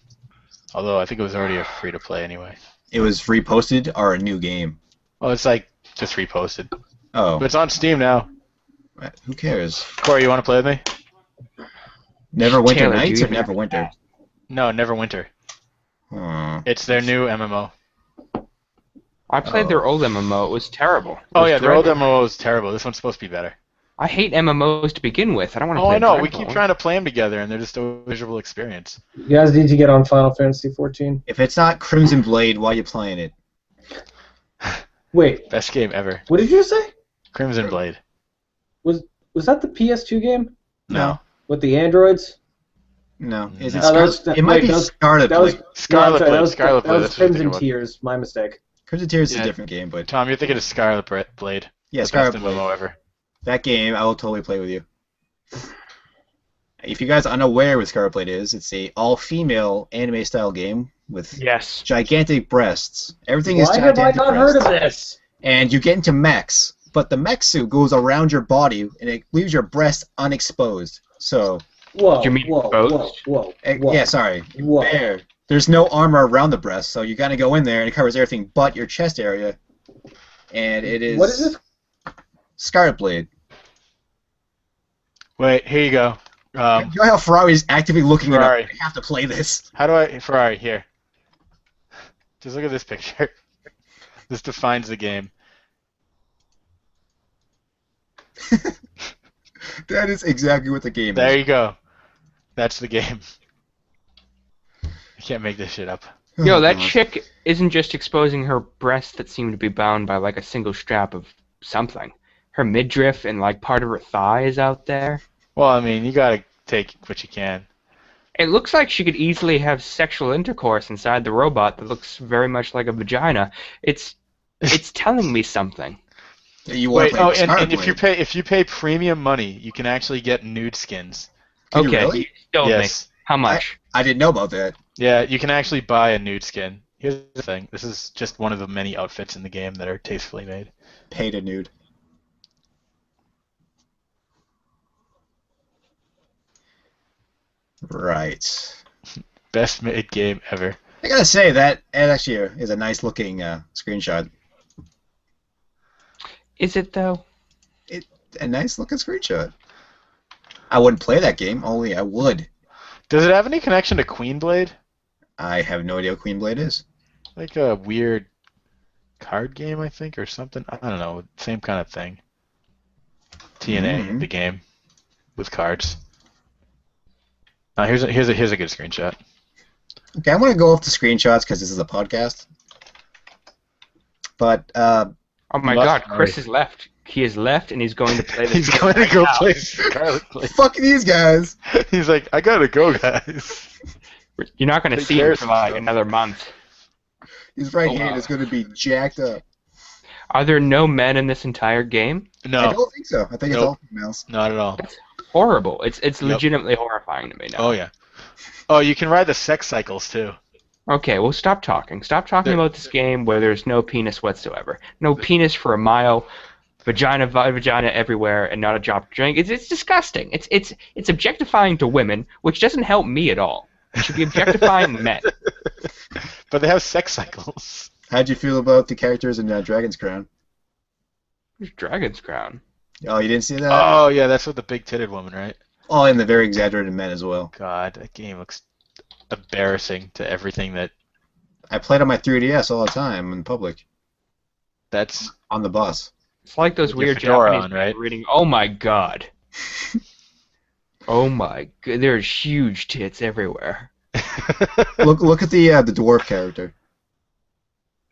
[SPEAKER 2] Although I think it was already a free-to-play anyway.
[SPEAKER 1] It was reposted or a new game.
[SPEAKER 2] Well, it's like just reposted.
[SPEAKER 1] Oh,
[SPEAKER 2] But it's on Steam now.
[SPEAKER 1] who cares?
[SPEAKER 2] Corey, you want to play with me?
[SPEAKER 1] Neverwinter
[SPEAKER 4] Taylor, do
[SPEAKER 1] Nights
[SPEAKER 4] you
[SPEAKER 1] or
[SPEAKER 4] even have
[SPEAKER 1] Neverwinter?
[SPEAKER 2] No, Neverwinter.
[SPEAKER 1] Aw.
[SPEAKER 2] It's their new MMO.
[SPEAKER 4] I played their old MMO. It was terrible. It
[SPEAKER 2] Oh
[SPEAKER 4] was
[SPEAKER 2] yeah, their old
[SPEAKER 4] dreadful.
[SPEAKER 2] MMO is terrible. This one's supposed to be better.
[SPEAKER 4] I hate MMOs to begin with. I don't want to
[SPEAKER 2] Oh,
[SPEAKER 4] play
[SPEAKER 2] I know. We
[SPEAKER 4] dreadful.
[SPEAKER 2] keep trying to play them together, and they're just a miserable experience.
[SPEAKER 3] You guys need to get on Final Fantasy 14.
[SPEAKER 1] If it's not Crimson Blade, why are you playing it?
[SPEAKER 3] Wait,
[SPEAKER 2] Best game ever.
[SPEAKER 3] what did you say?
[SPEAKER 2] Crimson Blade.
[SPEAKER 3] Was that the PS2 game
[SPEAKER 2] No.
[SPEAKER 3] with the androids?
[SPEAKER 1] No. Is it
[SPEAKER 2] No.
[SPEAKER 1] Scarlet? It might be Scarlet
[SPEAKER 3] That was
[SPEAKER 1] Blade.
[SPEAKER 2] Scarlet
[SPEAKER 3] no, I'm sorry,
[SPEAKER 2] Blade. Scarlet
[SPEAKER 3] that
[SPEAKER 2] Blade.
[SPEAKER 3] was
[SPEAKER 2] That's what you're
[SPEAKER 3] Crimson
[SPEAKER 2] thinking
[SPEAKER 3] Tears. My mistake.
[SPEAKER 1] Crimson Tears is
[SPEAKER 2] Yeah.
[SPEAKER 1] a different game, but
[SPEAKER 2] Tom, you're thinking of Scarlet Blade.
[SPEAKER 1] yeah,
[SPEAKER 2] The
[SPEAKER 1] Scarlet
[SPEAKER 2] best
[SPEAKER 1] Blade.
[SPEAKER 2] MMO ever.
[SPEAKER 1] That game, I will totally play with you. If you guys are unaware what Scarlet Blade is, it's a all-female anime-style game with
[SPEAKER 4] Yes.
[SPEAKER 1] gigantic breasts. Everything is
[SPEAKER 3] Why have I
[SPEAKER 1] gigantic
[SPEAKER 3] not
[SPEAKER 1] breasts.
[SPEAKER 3] heard of this?
[SPEAKER 1] And you get into mechs, but the mech suit goes around your body and it leaves your breast unexposed. So,
[SPEAKER 3] Whoa,
[SPEAKER 4] You mean
[SPEAKER 3] whoa,
[SPEAKER 4] both?
[SPEAKER 3] whoa, whoa.
[SPEAKER 1] yeah, sorry.
[SPEAKER 3] Whoa.
[SPEAKER 1] There. There's no armor around the breast, so you gotta go in there and it covers everything but your chest area. And it is.
[SPEAKER 3] What is this?
[SPEAKER 1] Scarlet Blade.
[SPEAKER 2] Wait, here you go.
[SPEAKER 1] You know how Ferrari's actively looking it up.
[SPEAKER 2] Ferrari.
[SPEAKER 1] I have to play this.
[SPEAKER 2] How do I... Ferrari, here. Just look at this picture. This defines the game.
[SPEAKER 1] That is exactly what the game
[SPEAKER 2] There
[SPEAKER 1] is.
[SPEAKER 2] you go. That's the game. I can't make this shit up.
[SPEAKER 4] Yo, that
[SPEAKER 1] God.
[SPEAKER 4] chick isn't just exposing her breasts that seem to be bound by like a single strap of something. Her midriff and like part of her thigh is out there.
[SPEAKER 2] Well, I mean, you gotta take what you can.
[SPEAKER 4] It looks like she could easily have sexual intercourse inside the robot that looks very much like a vagina. It's telling me something.
[SPEAKER 1] You want
[SPEAKER 2] Wait,
[SPEAKER 1] to play
[SPEAKER 2] oh,
[SPEAKER 1] Scarlet
[SPEAKER 2] and
[SPEAKER 1] Blade.
[SPEAKER 2] if you pay premium money, you can actually get nude skins.
[SPEAKER 1] Can you
[SPEAKER 4] Okay,
[SPEAKER 1] really?
[SPEAKER 4] you told me.
[SPEAKER 2] Yes.
[SPEAKER 4] How much?
[SPEAKER 1] I didn't know about that.
[SPEAKER 2] Yeah, you can actually buy a nude skin. Here's the thing. This is just one of the many outfits in the game that are tastefully made.
[SPEAKER 1] Paid a nude. Right.
[SPEAKER 2] Best made game ever.
[SPEAKER 1] I gotta say that actually is a nice looking screenshot.
[SPEAKER 4] Is it though?
[SPEAKER 1] A nice looking screenshot. I wouldn't play that game, only I would.
[SPEAKER 2] Does it have any connection to Queen Blade?
[SPEAKER 1] I have no idea what Queen Blade is.
[SPEAKER 2] Like a weird card game, I think, or something. I don't know. Same kind of thing. TNA,
[SPEAKER 1] Mhm.
[SPEAKER 2] the game, with cards. Here's a good screenshot.
[SPEAKER 1] Okay, I'm gonna go off the screenshots because this is a podcast. But
[SPEAKER 4] Oh my
[SPEAKER 2] Lost
[SPEAKER 4] God,
[SPEAKER 2] Murray.
[SPEAKER 4] Chris has left. He has left, and he's going to play this.
[SPEAKER 2] He's
[SPEAKER 4] game
[SPEAKER 2] going to
[SPEAKER 4] right
[SPEAKER 2] go
[SPEAKER 4] now.
[SPEAKER 2] play Scarlet Blade.
[SPEAKER 1] fuck these guys.
[SPEAKER 2] He's like, I gotta go, guys.
[SPEAKER 4] You're not going to
[SPEAKER 2] Take
[SPEAKER 4] see
[SPEAKER 2] care
[SPEAKER 4] him
[SPEAKER 2] of
[SPEAKER 4] for like
[SPEAKER 2] yourself.
[SPEAKER 4] another month.
[SPEAKER 1] His right
[SPEAKER 4] Oh,
[SPEAKER 1] hand
[SPEAKER 4] wow.
[SPEAKER 1] is gonna be jacked up.
[SPEAKER 4] Are there no men in this entire game?
[SPEAKER 1] I
[SPEAKER 2] No,
[SPEAKER 1] don't think so. I think it's
[SPEAKER 2] Nope.
[SPEAKER 1] all females.
[SPEAKER 2] not at all.
[SPEAKER 4] Horrible. It's
[SPEAKER 2] Yep.
[SPEAKER 4] legitimately horrifying to me now.
[SPEAKER 2] Oh yeah. Oh, you can ride the sex cycles too.
[SPEAKER 4] Okay, well, stop talking. Stop talking
[SPEAKER 2] There-
[SPEAKER 4] about this game where there's no penis whatsoever. No penis for a mile, vagina everywhere, and not a drop to drink. It's disgusting. It's objectifying to women, which doesn't help me at all. It should be objectifying men.
[SPEAKER 2] But they have sex cycles.
[SPEAKER 1] How'd you feel about the characters in Dragon's Crown?
[SPEAKER 4] There's Dragon's Crown.
[SPEAKER 1] Oh, you didn't see that?
[SPEAKER 2] Oh yeah, that's with the big-titted woman, right?
[SPEAKER 1] Oh, and the very exaggerated men as well.
[SPEAKER 2] God, that game looks embarrassing to everything that.
[SPEAKER 1] I played on my 3DS all the time in public,
[SPEAKER 2] That's
[SPEAKER 1] on the bus.
[SPEAKER 4] It's like those
[SPEAKER 2] With your
[SPEAKER 4] weird
[SPEAKER 2] fedora
[SPEAKER 4] Japanese
[SPEAKER 2] on,
[SPEAKER 4] men
[SPEAKER 2] right?
[SPEAKER 4] reading. Oh my God. Oh my God. There's huge tits everywhere.
[SPEAKER 1] Look at the dwarf character.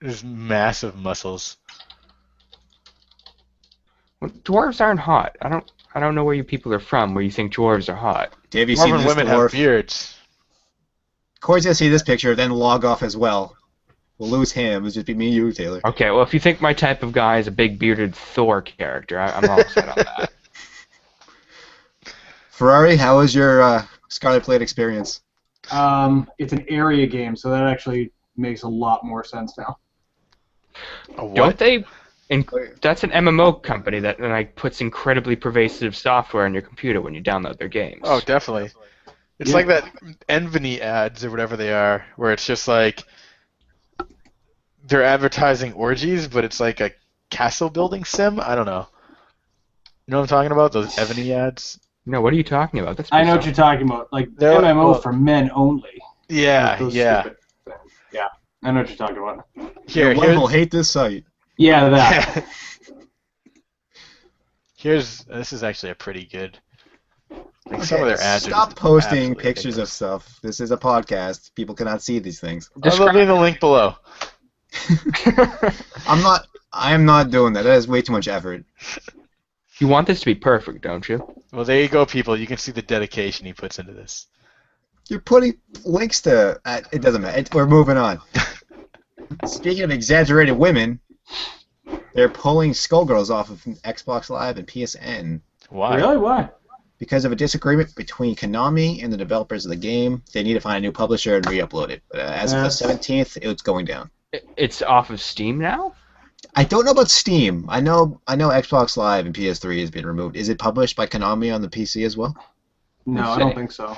[SPEAKER 2] There's massive muscles.
[SPEAKER 4] Well, dwarves aren't hot. I don't know where you people are from where you think dwarves are hot.
[SPEAKER 1] Have you seen
[SPEAKER 2] Dwarven
[SPEAKER 1] this
[SPEAKER 2] women have
[SPEAKER 1] dwarf?
[SPEAKER 2] beards.
[SPEAKER 1] Corey's gonna see this picture, then log off as well. We'll lose him. It'll just be me and you, Taylor.
[SPEAKER 4] Okay, well, if you think my type of guy is a big bearded Thor character, I'm all set on that.
[SPEAKER 1] Ferrari, how was your Scarlet Blade experience?
[SPEAKER 3] It's an area game, so that actually makes a lot more sense now.
[SPEAKER 2] A what?
[SPEAKER 4] Don't they? That's an MMO company that like puts incredibly pervasive software on your computer when you download their games.
[SPEAKER 2] Oh, definitely. It's like that Envany ads or whatever they are, where it's just like they're advertising orgies, but it's like a castle building sim. I don't know. You know what I'm talking about? Those Envany ads.
[SPEAKER 4] No, what are you talking about? That's
[SPEAKER 3] I know
[SPEAKER 4] bizarre.
[SPEAKER 3] what you're talking about. Like
[SPEAKER 2] They're-
[SPEAKER 3] MMO
[SPEAKER 2] well-
[SPEAKER 3] for men only.
[SPEAKER 2] Yeah,
[SPEAKER 3] Those
[SPEAKER 2] yeah.
[SPEAKER 3] stupid things. Yeah, I know what you're talking about.
[SPEAKER 2] Here,
[SPEAKER 1] One will hate this site.
[SPEAKER 3] Yeah, that.
[SPEAKER 2] This is actually a pretty good. Like some of their ads.
[SPEAKER 1] Stop
[SPEAKER 2] are just
[SPEAKER 1] posting
[SPEAKER 2] absolutely
[SPEAKER 1] pictures
[SPEAKER 2] ridiculous.
[SPEAKER 1] of stuff. This is a podcast. People cannot see these things.
[SPEAKER 2] I will leave the link below.
[SPEAKER 1] I am not doing that. That is way too much effort.
[SPEAKER 4] You want this to be perfect, don't you?
[SPEAKER 2] Well, there you go, people. You can see the dedication he puts into this.
[SPEAKER 1] You're putting links to. It doesn't matter. We're moving on. Speaking of exaggerated women, they're pulling Skullgirls off of Xbox Live and PSN.
[SPEAKER 2] Why?
[SPEAKER 3] Really? Why?
[SPEAKER 1] Because of a disagreement between Konami and the developers of the game. They need to find a new publisher and re-upload it. But as of the 17th, it's going down.
[SPEAKER 4] It's off of Steam now?
[SPEAKER 1] I don't know about Steam. I know Xbox Live and PS3 has been removed. Is it published by Konami on the PC as well?
[SPEAKER 3] No, I don't think so.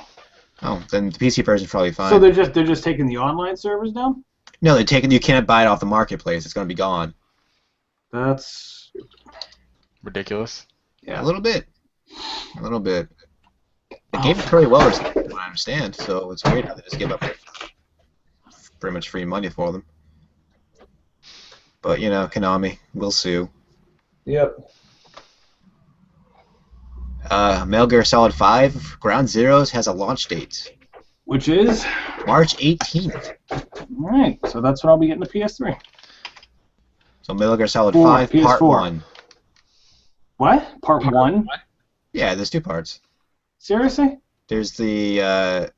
[SPEAKER 1] Oh, then the PC version's probably fine.
[SPEAKER 3] So they're just taking the online servers down?
[SPEAKER 1] No, they're taking. You can't buy it off the marketplace. It's going to be gone.
[SPEAKER 3] That's
[SPEAKER 2] Ridiculous.
[SPEAKER 1] Yeah, a little bit. A little bit. The game is pretty well received, from what I understand. So it's weird how they just give up pretty much free money for them. But Konami will sue.
[SPEAKER 3] Yep.
[SPEAKER 1] Metal Gear Solid 5 Ground Zeroes has a launch date,
[SPEAKER 3] Which is
[SPEAKER 1] March 18th.
[SPEAKER 3] alright. So that's what I'll be getting the PS3.
[SPEAKER 1] So Metal Gear Solid
[SPEAKER 3] Four,
[SPEAKER 1] 5 Part
[SPEAKER 3] PS4.
[SPEAKER 1] 1.
[SPEAKER 3] What? Part 1?
[SPEAKER 1] Yeah, there's two parts.
[SPEAKER 3] Seriously?
[SPEAKER 1] There's the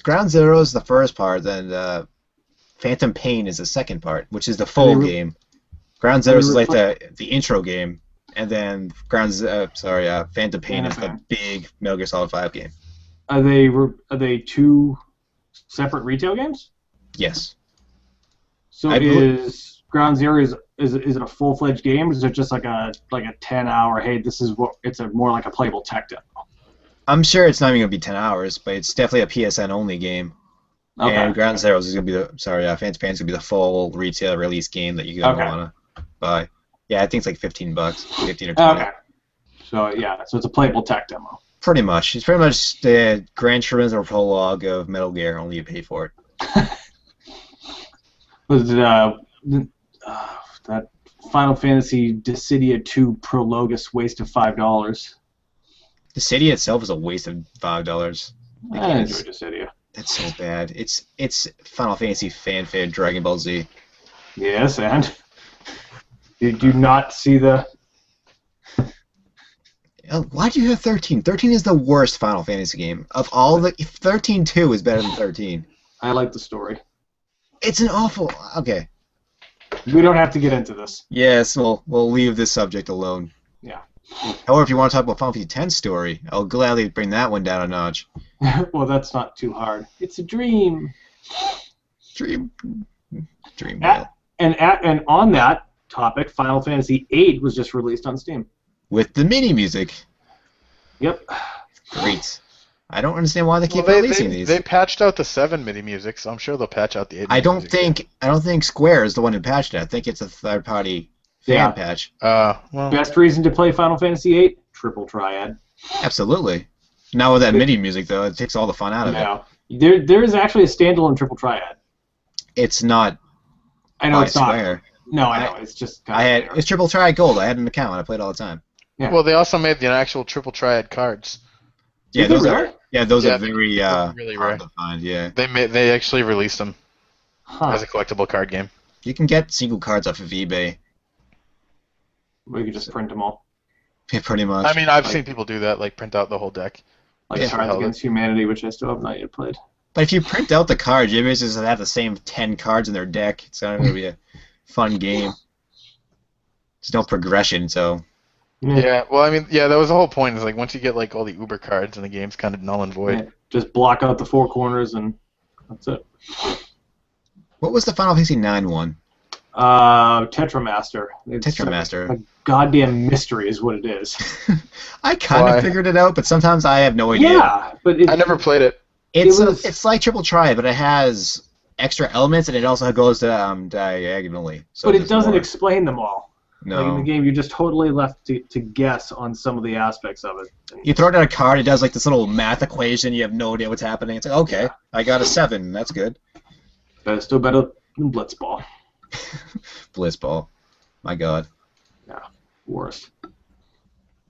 [SPEAKER 1] Ground Zero is the first part, then Phantom Pain is the second part, which is the full game. Ground Zero is like the intro game, and then Phantom Pain is the big Metal Gear Solid 5 game.
[SPEAKER 3] Are they two separate retail games?
[SPEAKER 1] Yes.
[SPEAKER 3] So is Ground Zero is it a full-fledged game, or is it just like a 10-hour? Hey, this is what it's more like a playable tech demo.
[SPEAKER 1] I'm sure it's not even gonna be 10 hours, but it's definitely a PSN only game.
[SPEAKER 3] Okay.
[SPEAKER 1] And Ground Zero is gonna be Phantom Pain is gonna be the full retail release game that you're gonna wanna buy. Yeah, I think it's like $15, 15 or 20.
[SPEAKER 3] Okay. So yeah, so it's a playable tech demo.
[SPEAKER 1] Pretty much. It's pretty much the Gran Turismo prologue of Metal Gear, only you pay for it.
[SPEAKER 3] Was it that Final Fantasy Dissidia 2 Prologus waste of $5?
[SPEAKER 1] The city itself is a waste of $5.
[SPEAKER 3] I enjoy Dissidia.
[SPEAKER 1] That's so bad. It's Final Fantasy fanfare Dragon Ball Z.
[SPEAKER 3] Yes, and you do not see the.
[SPEAKER 1] Why do you have 13? 13 is the worst Final Fantasy game. Of all the 13-2 is better than 13.
[SPEAKER 3] I like the story.
[SPEAKER 1] It's an awful. Okay.
[SPEAKER 3] We don't have to get into this.
[SPEAKER 1] Yes, we'll leave this subject alone.
[SPEAKER 3] Yeah.
[SPEAKER 1] However, if you want to talk about Final Fantasy X story, I'll gladly bring that one down a notch.
[SPEAKER 3] Well, that's not too hard. It's a dream.
[SPEAKER 1] Dream.
[SPEAKER 3] And on that topic, Final Fantasy VIII was just released on Steam.
[SPEAKER 1] With the mini music.
[SPEAKER 3] Yep.
[SPEAKER 1] Great. I don't understand why they keep releasing these.
[SPEAKER 2] They patched out the 7 MIDI music, so I'm sure they'll patch out the 8.
[SPEAKER 1] I don't think Square is the one who patched it. I think it's a third-party fan patch.
[SPEAKER 2] Well,
[SPEAKER 3] Best reason to play Final Fantasy VIII? Triple Triad.
[SPEAKER 1] Absolutely. Now with that MIDI music, though, it takes all the fun out of it.
[SPEAKER 3] There is actually a standalone Triple Triad.
[SPEAKER 1] It's not.
[SPEAKER 3] I know it's
[SPEAKER 1] Square.
[SPEAKER 3] not. No, I know. It's just.
[SPEAKER 1] It's Triple Triad Gold. I had an account. I played all the time.
[SPEAKER 3] Yeah.
[SPEAKER 2] Well, they also made the actual Triple Triad cards.
[SPEAKER 1] Yeah, those are. Yeah, those are very
[SPEAKER 2] really rare
[SPEAKER 1] hard to find. Yeah.
[SPEAKER 2] They actually released them as a collectible card game.
[SPEAKER 1] You can get single cards off of eBay.
[SPEAKER 3] We could just print them all.
[SPEAKER 1] Yeah, pretty much.
[SPEAKER 2] I mean, I've seen people do that, like print out the whole deck.
[SPEAKER 3] Like Cards Against Humanity, which I still have not yet played.
[SPEAKER 1] But if you print out the cards, you basically just have the same 10 cards in their deck. It's not going to be a fun game. There's no progression, so.
[SPEAKER 2] Yeah, well, I mean, that was the whole point. Is like once you get like all the Uber cards, and the game's kind of null and void.
[SPEAKER 3] Yeah, just block out the four corners, and that's it.
[SPEAKER 1] What was the Final Fantasy IX one?
[SPEAKER 3] Tetramaster. It's
[SPEAKER 1] Tetramaster.
[SPEAKER 3] A goddamn mystery is what it is.
[SPEAKER 1] I kind of figured it out, but sometimes I have no idea.
[SPEAKER 3] Yeah, but
[SPEAKER 2] I never played it.
[SPEAKER 1] It's like Triple Tri, but it has extra elements, and it also goes diagonally. So
[SPEAKER 3] but it doesn't explain them all.
[SPEAKER 1] No.
[SPEAKER 3] Like in the game, you're just totally left to guess on some of the aspects of it.
[SPEAKER 1] You throw down a card, it does like this little math equation, you have no idea what's happening. It's like, okay, I got a 7, that's good.
[SPEAKER 3] But it's still better than Blitzball.
[SPEAKER 1] Blitzball. My god.
[SPEAKER 3] Yeah, worst.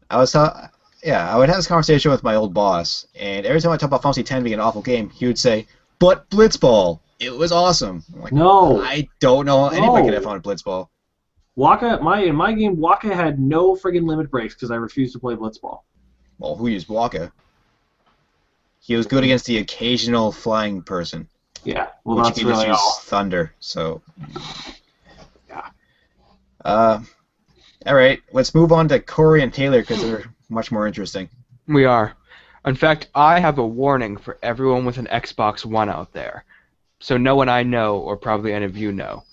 [SPEAKER 1] I would have this conversation with my old boss, and every time I talk about Final Fantasy X being an awful game, he would say, but Blitzball, it was awesome. I'm like,
[SPEAKER 3] no.
[SPEAKER 1] I don't know anybody could have found Blitzball.
[SPEAKER 3] In my game, Waka had no friggin' limit breaks because I refused to play Blitzball.
[SPEAKER 1] Well, who used Waka? He was good against the occasional flying person.
[SPEAKER 3] Yeah, well,
[SPEAKER 1] which
[SPEAKER 3] that's
[SPEAKER 1] you can
[SPEAKER 3] really
[SPEAKER 1] just use
[SPEAKER 3] all.
[SPEAKER 1] Thunder, so...
[SPEAKER 3] Yeah.
[SPEAKER 1] Alright, let's move on to Cory and Taylor, because they're much more interesting.
[SPEAKER 4] We are. In fact, I have a warning for everyone with an Xbox One out there. So no one I know, or probably any of you know.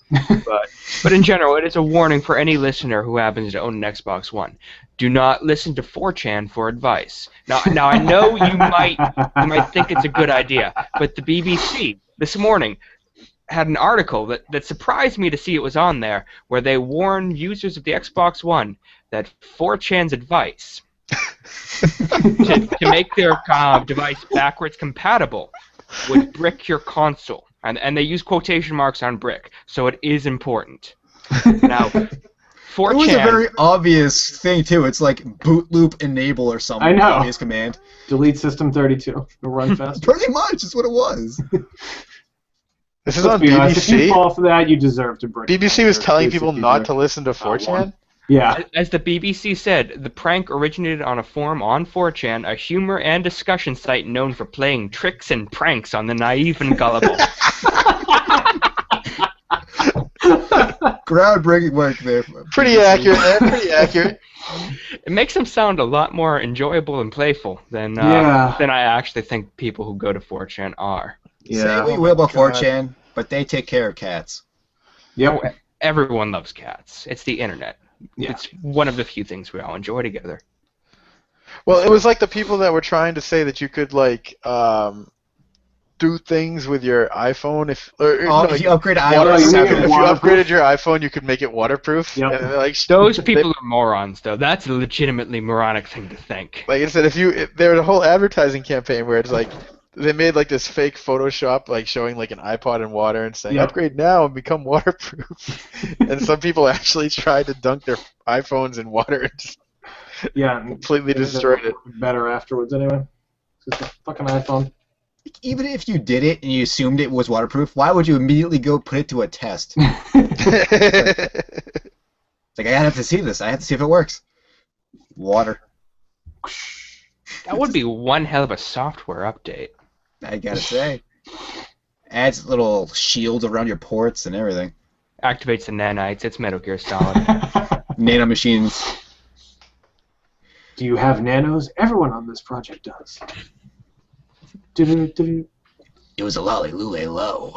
[SPEAKER 4] But in general, it is a warning for any listener who happens to own an Xbox One. Do not listen to 4chan for advice. Now I know you might think it's a good idea, but the BBC this morning had an article that surprised me to see it was on there, where they warned users of the Xbox One that 4chan's advice to make their device backwards compatible would brick your console. And they use quotation marks on brick, so it is important. Now, 4chan...
[SPEAKER 1] It was a very obvious thing, too. It's like boot loop enable or something.
[SPEAKER 3] I know.
[SPEAKER 1] Obvious command.
[SPEAKER 3] Delete System32. It'll run faster.
[SPEAKER 1] Pretty much, is what it was.
[SPEAKER 2] This is
[SPEAKER 3] Let's
[SPEAKER 2] on
[SPEAKER 3] be honest, if you
[SPEAKER 2] BBC?
[SPEAKER 3] fall for that, you deserve to brick.
[SPEAKER 2] BBC was telling people
[SPEAKER 3] Basically,
[SPEAKER 2] not to listen to 4chan?
[SPEAKER 3] Yeah.
[SPEAKER 4] As the BBC said, the prank originated on a forum on 4chan, a humor and discussion site known for playing tricks and pranks on the naive and gullible.
[SPEAKER 1] Groundbreaking work there.
[SPEAKER 2] Pretty accurate, man. Pretty accurate.
[SPEAKER 4] It makes them sound a lot more enjoyable and playful than I actually think people who go to 4chan are.
[SPEAKER 1] Say what you will about 4chan, but they take care of cats.
[SPEAKER 3] Yep.
[SPEAKER 4] Everyone loves cats. It's the internet.
[SPEAKER 3] Yeah.
[SPEAKER 4] It's one of the few things we all enjoy together.
[SPEAKER 2] Well, it was like the people that were trying to say that you could, like, do things with your iPhone if
[SPEAKER 1] you upgrade
[SPEAKER 2] water,
[SPEAKER 1] iOS.
[SPEAKER 2] if you upgraded your iPhone, you could make it waterproof.
[SPEAKER 3] Yep.
[SPEAKER 2] And like,
[SPEAKER 4] Those people are morons, though. That's a legitimately moronic thing to think.
[SPEAKER 2] like I said, there was a whole advertising campaign where it's like they made like this fake Photoshop like showing like an iPod in water and saying upgrade now and become waterproof. And some people actually tried to dunk their iPhones in water and just completely destroyed it.
[SPEAKER 3] Better afterwards, anyway. It's just a fucking iPhone.
[SPEAKER 1] Even if you did it and you assumed it was waterproof, why would you immediately go put it to a test? It's like, I have to see this. I have to see if it works. Water.
[SPEAKER 4] That would be one hell of a software update.
[SPEAKER 1] I gotta say. Adds little shields around your ports and everything.
[SPEAKER 4] Activates the nanites. It's Metal Gear Solid.
[SPEAKER 1] Nano machines.
[SPEAKER 3] Do you have nanos? Everyone on this project does. Do-do-do-do.
[SPEAKER 1] It was a lolly lule low.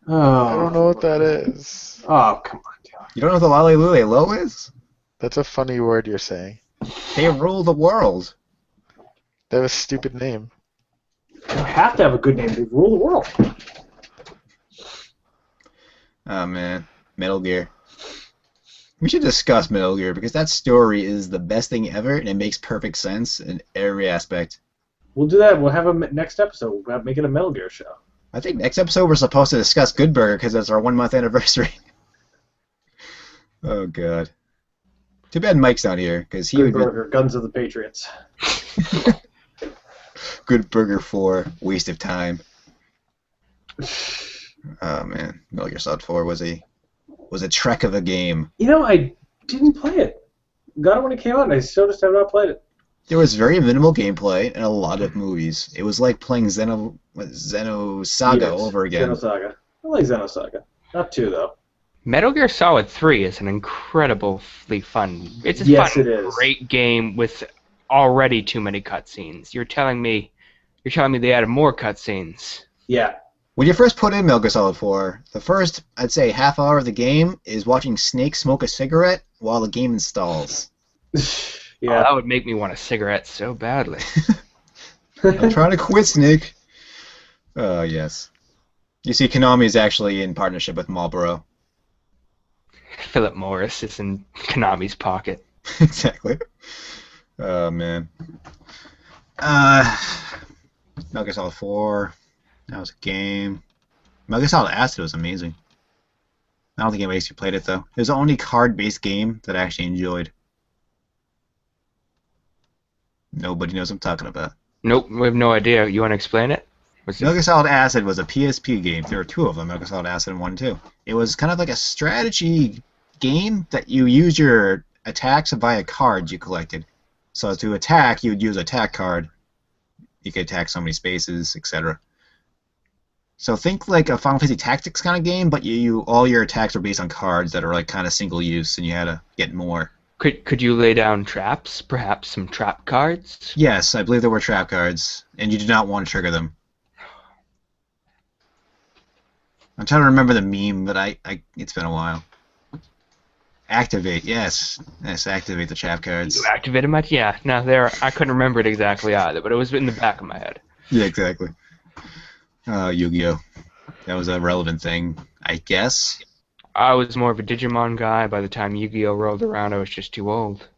[SPEAKER 3] Oh.
[SPEAKER 2] I don't know what that is.
[SPEAKER 3] Oh, come on, Taylor.
[SPEAKER 1] You don't know what the lolly lule low is?
[SPEAKER 2] That's a funny word you're saying.
[SPEAKER 1] They rule the world.
[SPEAKER 2] They have a stupid name.
[SPEAKER 3] You don't have to have a good name to rule the world.
[SPEAKER 1] Oh, man. Metal Gear. We should discuss Metal Gear because that story is the best thing ever and it makes perfect sense in every aspect.
[SPEAKER 3] We'll do that. We'll have a next episode. We'll make it a Metal Gear show.
[SPEAKER 1] I think next episode we're supposed to discuss Good Burger because that's our 1 month anniversary. Oh, God. Too bad Mike's not here because he
[SPEAKER 3] Good
[SPEAKER 1] would.
[SPEAKER 3] Burger, Guns of the Patriots.
[SPEAKER 1] Good Burger 4, waste of time. Oh, man. Metal Gear Solid 4 was a trek of a game.
[SPEAKER 3] You know, I didn't play it. Got it when it came out, and I still just have not played it.
[SPEAKER 1] There was very minimal gameplay and a lot of movies. It was like playing Xenosaga over again.
[SPEAKER 3] Xenosaga. I like Xenosaga. Not 2, though.
[SPEAKER 4] Metal Gear Solid 3 is an incredibly fun... It's a
[SPEAKER 3] Yes,
[SPEAKER 4] fun,
[SPEAKER 3] it is.
[SPEAKER 4] great game with already too many cutscenes. You're telling me You're telling me they added more cutscenes?
[SPEAKER 3] Yeah.
[SPEAKER 1] When you first put in Metal Gear Solid 4, the first, I'd say, half hour of the game is watching Snake smoke a cigarette while the game installs.
[SPEAKER 3] Yeah.
[SPEAKER 4] Oh, that would make me want a cigarette so badly.
[SPEAKER 1] I'm trying to quit, Snake. Oh, yes. You see, Konami is actually in partnership with Marlboro.
[SPEAKER 4] Philip Morris is in Konami's pocket.
[SPEAKER 1] Exactly. Oh, man. Metal Gear Solid 4. That was a game. Metal Gear Solid Acid was amazing. I don't think anybody actually played it, though. It was the only card-based game that I actually enjoyed. Nobody knows what I'm talking about.
[SPEAKER 4] Nope, we have no idea. You want to explain it?
[SPEAKER 1] Metal Gear Solid Acid was a PSP game. There were two of them, Metal Gear Solid Acid 1 and 2. It was kind of like a strategy game that you use your attacks via cards you collected. So to attack, you would use an attack card. You could attack so many spaces, etc. So think like a Final Fantasy Tactics kind of game, but you all your attacks are based on cards that are like kind of single use, and you had to get more.
[SPEAKER 4] Could you lay down traps? Perhaps some trap cards?
[SPEAKER 1] Yes, I believe there were trap cards, and you did not want to trigger them. I'm trying to remember the meme, but it's been a while. Activate, yes. Yes, activate the trap cards.
[SPEAKER 4] You activate them? Yeah, no, I couldn't remember it exactly either, but it was in the back of my head.
[SPEAKER 1] Yeah, exactly. Yu-Gi-Oh! That was a relevant thing, I guess.
[SPEAKER 4] I was more of a Digimon guy. By the time Yu-Gi-Oh! Rolled around, I was just too old.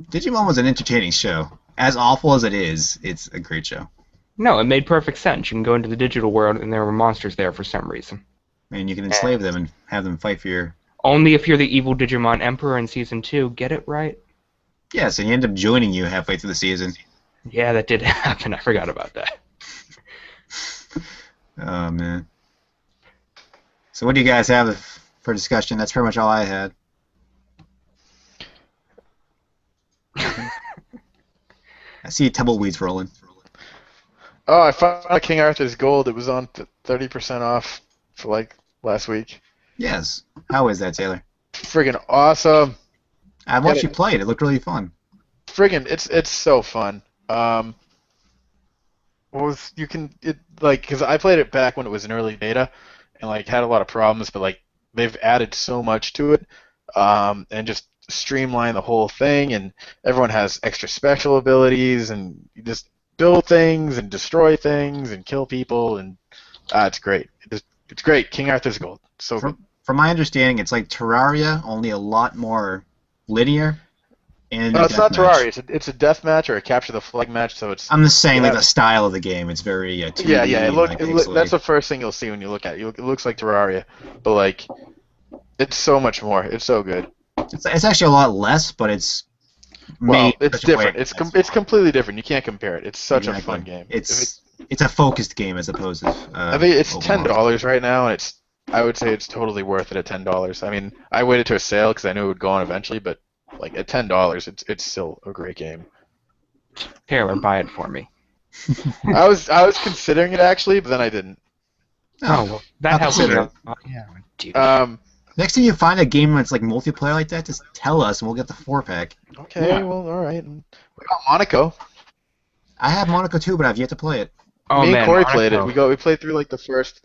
[SPEAKER 1] Digimon was an entertaining show. As awful as it is, it's a great show.
[SPEAKER 4] No, it made perfect sense. You can go into the digital world, and there were monsters there for some reason.
[SPEAKER 1] And you can enslave them and have them fight for your...
[SPEAKER 4] Only if you're the evil Digimon Emperor in Season 2. Get it right?
[SPEAKER 1] Yes, and he end up joining you halfway through the season.
[SPEAKER 4] Yeah, that did happen. I forgot about that.
[SPEAKER 1] Oh, man. So what do you guys have for discussion? That's pretty much all I had. I see tumbleweeds rolling.
[SPEAKER 2] Oh, I found King Arthur's Gold. It was on 30% off for like last week.
[SPEAKER 1] Yes. How is that, Taylor?
[SPEAKER 2] Friggin' awesome.
[SPEAKER 1] I watched you play it. It looked really fun.
[SPEAKER 2] Friggin', it's so fun. Because I played it back when it was an early beta, and like had a lot of problems, but like they've added so much to it, and just streamlined the whole thing, and everyone has extra special abilities, and you just build things and destroy things and kill people, and it's great. It's great. King Arthur's Gold. So good.
[SPEAKER 1] From my understanding, it's like Terraria, only a lot more linear. And
[SPEAKER 2] No, it's not Terraria. It's a death match or a capture the flag match. So it's.
[SPEAKER 1] I'm just saying, like the style of the game. It's very 2D.
[SPEAKER 2] Yeah. That's the first thing you'll see when you look at it. It looks like Terraria, but like, it's so much more. It's so good.
[SPEAKER 1] It's actually a lot less, but it's.
[SPEAKER 2] Well, it's different. It's completely different. You can't compare it. It's such a fun game.
[SPEAKER 1] It's a focused game as opposed to.
[SPEAKER 2] I think it's $10 right now, and I would say it's totally worth it at $10. I mean, I waited to a sale because I knew it would go on eventually, but like at $10, it's still a great game.
[SPEAKER 4] Taylor, buy it for me.
[SPEAKER 2] I was considering it actually, but then I didn't.
[SPEAKER 4] Oh, well, that helps me out. Oh, yeah, dude.
[SPEAKER 1] Next time you find a game that's like multiplayer like that, just tell us and we'll get the 4-pack.
[SPEAKER 2] Okay, well, all right. We got Monaco.
[SPEAKER 1] I have Monaco too, but I've yet to play it.
[SPEAKER 4] Oh,
[SPEAKER 2] Me
[SPEAKER 4] man,
[SPEAKER 2] and Cory
[SPEAKER 4] Monaco.
[SPEAKER 2] played it. We played through like the first.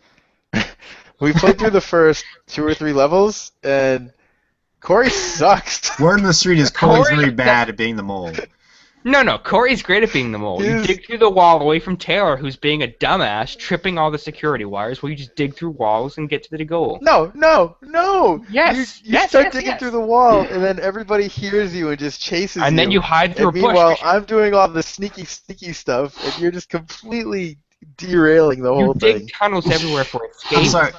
[SPEAKER 2] We played through the first 2 or 3 levels, and Cory sucks.
[SPEAKER 1] Word on the street is Cory's
[SPEAKER 4] Cory-
[SPEAKER 1] very bad at being the mole.
[SPEAKER 4] No, Cory's great at being the mole. You dig through the wall away from Taylor, who's being a dumbass, tripping all the security wires, while you just dig through walls and get to the goal.
[SPEAKER 2] No.
[SPEAKER 4] Yes,
[SPEAKER 2] You start digging through the wall, and then everybody hears you and just chases you.
[SPEAKER 4] And then you hide through a bush.
[SPEAKER 2] Meanwhile, I'm doing all the sneaky stuff, and you're just completely derailing the whole
[SPEAKER 4] You
[SPEAKER 2] thing.
[SPEAKER 4] dig tunnels everywhere for escape.
[SPEAKER 1] I'm sorry.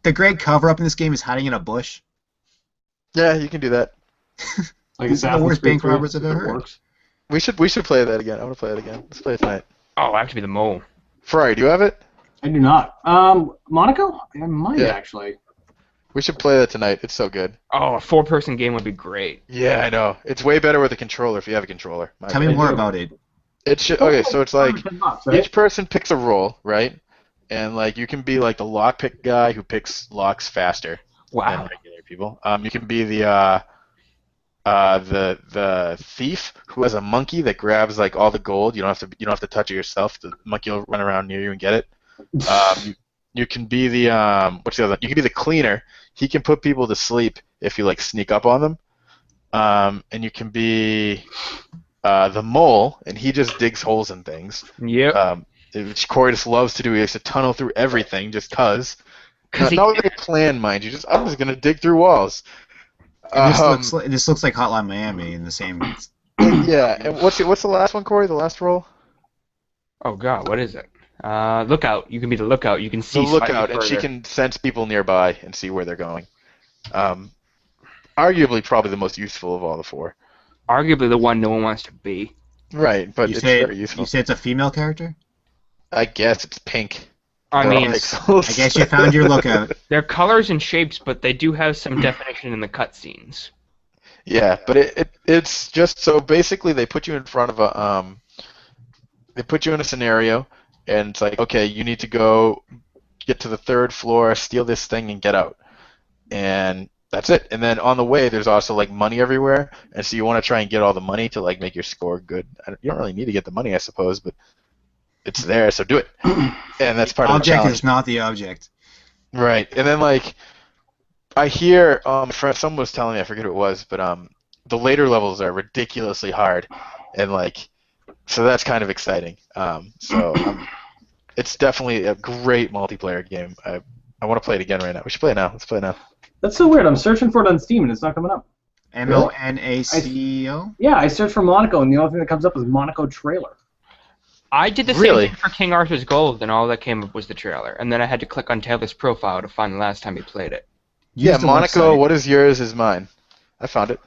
[SPEAKER 1] The great cover-up in this game is hiding in a bush.
[SPEAKER 2] Yeah, you can do that.
[SPEAKER 5] Like
[SPEAKER 1] This is the
[SPEAKER 5] Assassin's
[SPEAKER 1] worst
[SPEAKER 5] Creed
[SPEAKER 1] bank
[SPEAKER 5] 3,
[SPEAKER 1] robbers I've
[SPEAKER 5] if it
[SPEAKER 1] ever heard.
[SPEAKER 5] works.
[SPEAKER 2] We should play that again. I want to play it again. Let's play it tonight.
[SPEAKER 4] Oh, I have to be the mole.
[SPEAKER 2] Ferrari, do you have it?
[SPEAKER 5] I do not. Monaco? I might
[SPEAKER 2] Yeah.
[SPEAKER 5] actually.
[SPEAKER 2] We should play that tonight. It's so good.
[SPEAKER 4] Oh, a 4-person game would be great.
[SPEAKER 2] Yeah, I know. It's way better with a controller if you have a controller.
[SPEAKER 1] Tell me more about it.
[SPEAKER 2] Okay, so it's like
[SPEAKER 5] $100, right?
[SPEAKER 2] each person picks a role, right? And like you can be like the lockpick guy who picks locks faster than
[SPEAKER 4] Wow.
[SPEAKER 2] regular people. You can be the the thief who has a monkey that grabs like all the gold. You don't have to touch it yourself. The monkey will run around near you and get it. You can be the what's the other? You can be the cleaner. He can put people to sleep if you like sneak up on them. And you can be the mole, and he just digs holes in things.
[SPEAKER 4] Yep.
[SPEAKER 2] Which Cory just loves to do. He likes to tunnel through everything just cause. Not with a plan, mind you. I'm just gonna dig through walls.
[SPEAKER 1] This looks like Hotline Miami in the same.
[SPEAKER 2] Yeah. And what's the last one, Cory? The last role?
[SPEAKER 4] Oh God, what is it? Lookout. You can be the lookout. You can
[SPEAKER 2] The
[SPEAKER 4] see.
[SPEAKER 2] lookout, and she
[SPEAKER 4] further.
[SPEAKER 2] can sense people nearby and see where they're going. Arguably, probably the most useful of all the four.
[SPEAKER 4] Arguably the one no one wants to be.
[SPEAKER 2] Right, but
[SPEAKER 1] You
[SPEAKER 2] it's
[SPEAKER 1] say
[SPEAKER 2] very useful.
[SPEAKER 1] you say it's a female character?
[SPEAKER 2] I guess it's pink.
[SPEAKER 4] I
[SPEAKER 2] They're all
[SPEAKER 4] mean,
[SPEAKER 2] pixels.
[SPEAKER 1] I guess you found your lookout.
[SPEAKER 4] they're colors and shapes, but they do have some definition in the cutscenes.
[SPEAKER 2] Yeah, but it's just so basically they put you in front of a they put you in a scenario, and it's like, okay, you need to go get to the third floor, steal this thing, and get out. And that's it. And then on the way, there's also like money everywhere, and so you want to try and get all the money to like make your score good. You don't really need to get the money, I suppose, but it's there, so do it. And that's part of the
[SPEAKER 1] Object
[SPEAKER 2] challenge.
[SPEAKER 1] is not the object.
[SPEAKER 2] Right. And then like I hear someone was telling me, I forget who it was, but the later levels are ridiculously hard, and like so that's kind of exciting. It's definitely a great multiplayer game. I want to play it again right now. We should play it now. Let's play it now.
[SPEAKER 3] That's so weird. I'm searching for it on Steam and it's not coming up.
[SPEAKER 1] Monaco?
[SPEAKER 3] Yeah, I searched for Monaco and the only thing that comes up is Monaco trailer.
[SPEAKER 4] I did the
[SPEAKER 2] Really?
[SPEAKER 4] same thing for King Arthur's Gold, and all that came up was the trailer. And then I had to click on Taylor's profile to find the last time he played it.
[SPEAKER 2] Yeah,
[SPEAKER 1] Use the
[SPEAKER 2] Monaco,
[SPEAKER 1] website.
[SPEAKER 2] what is yours is mine. I found it.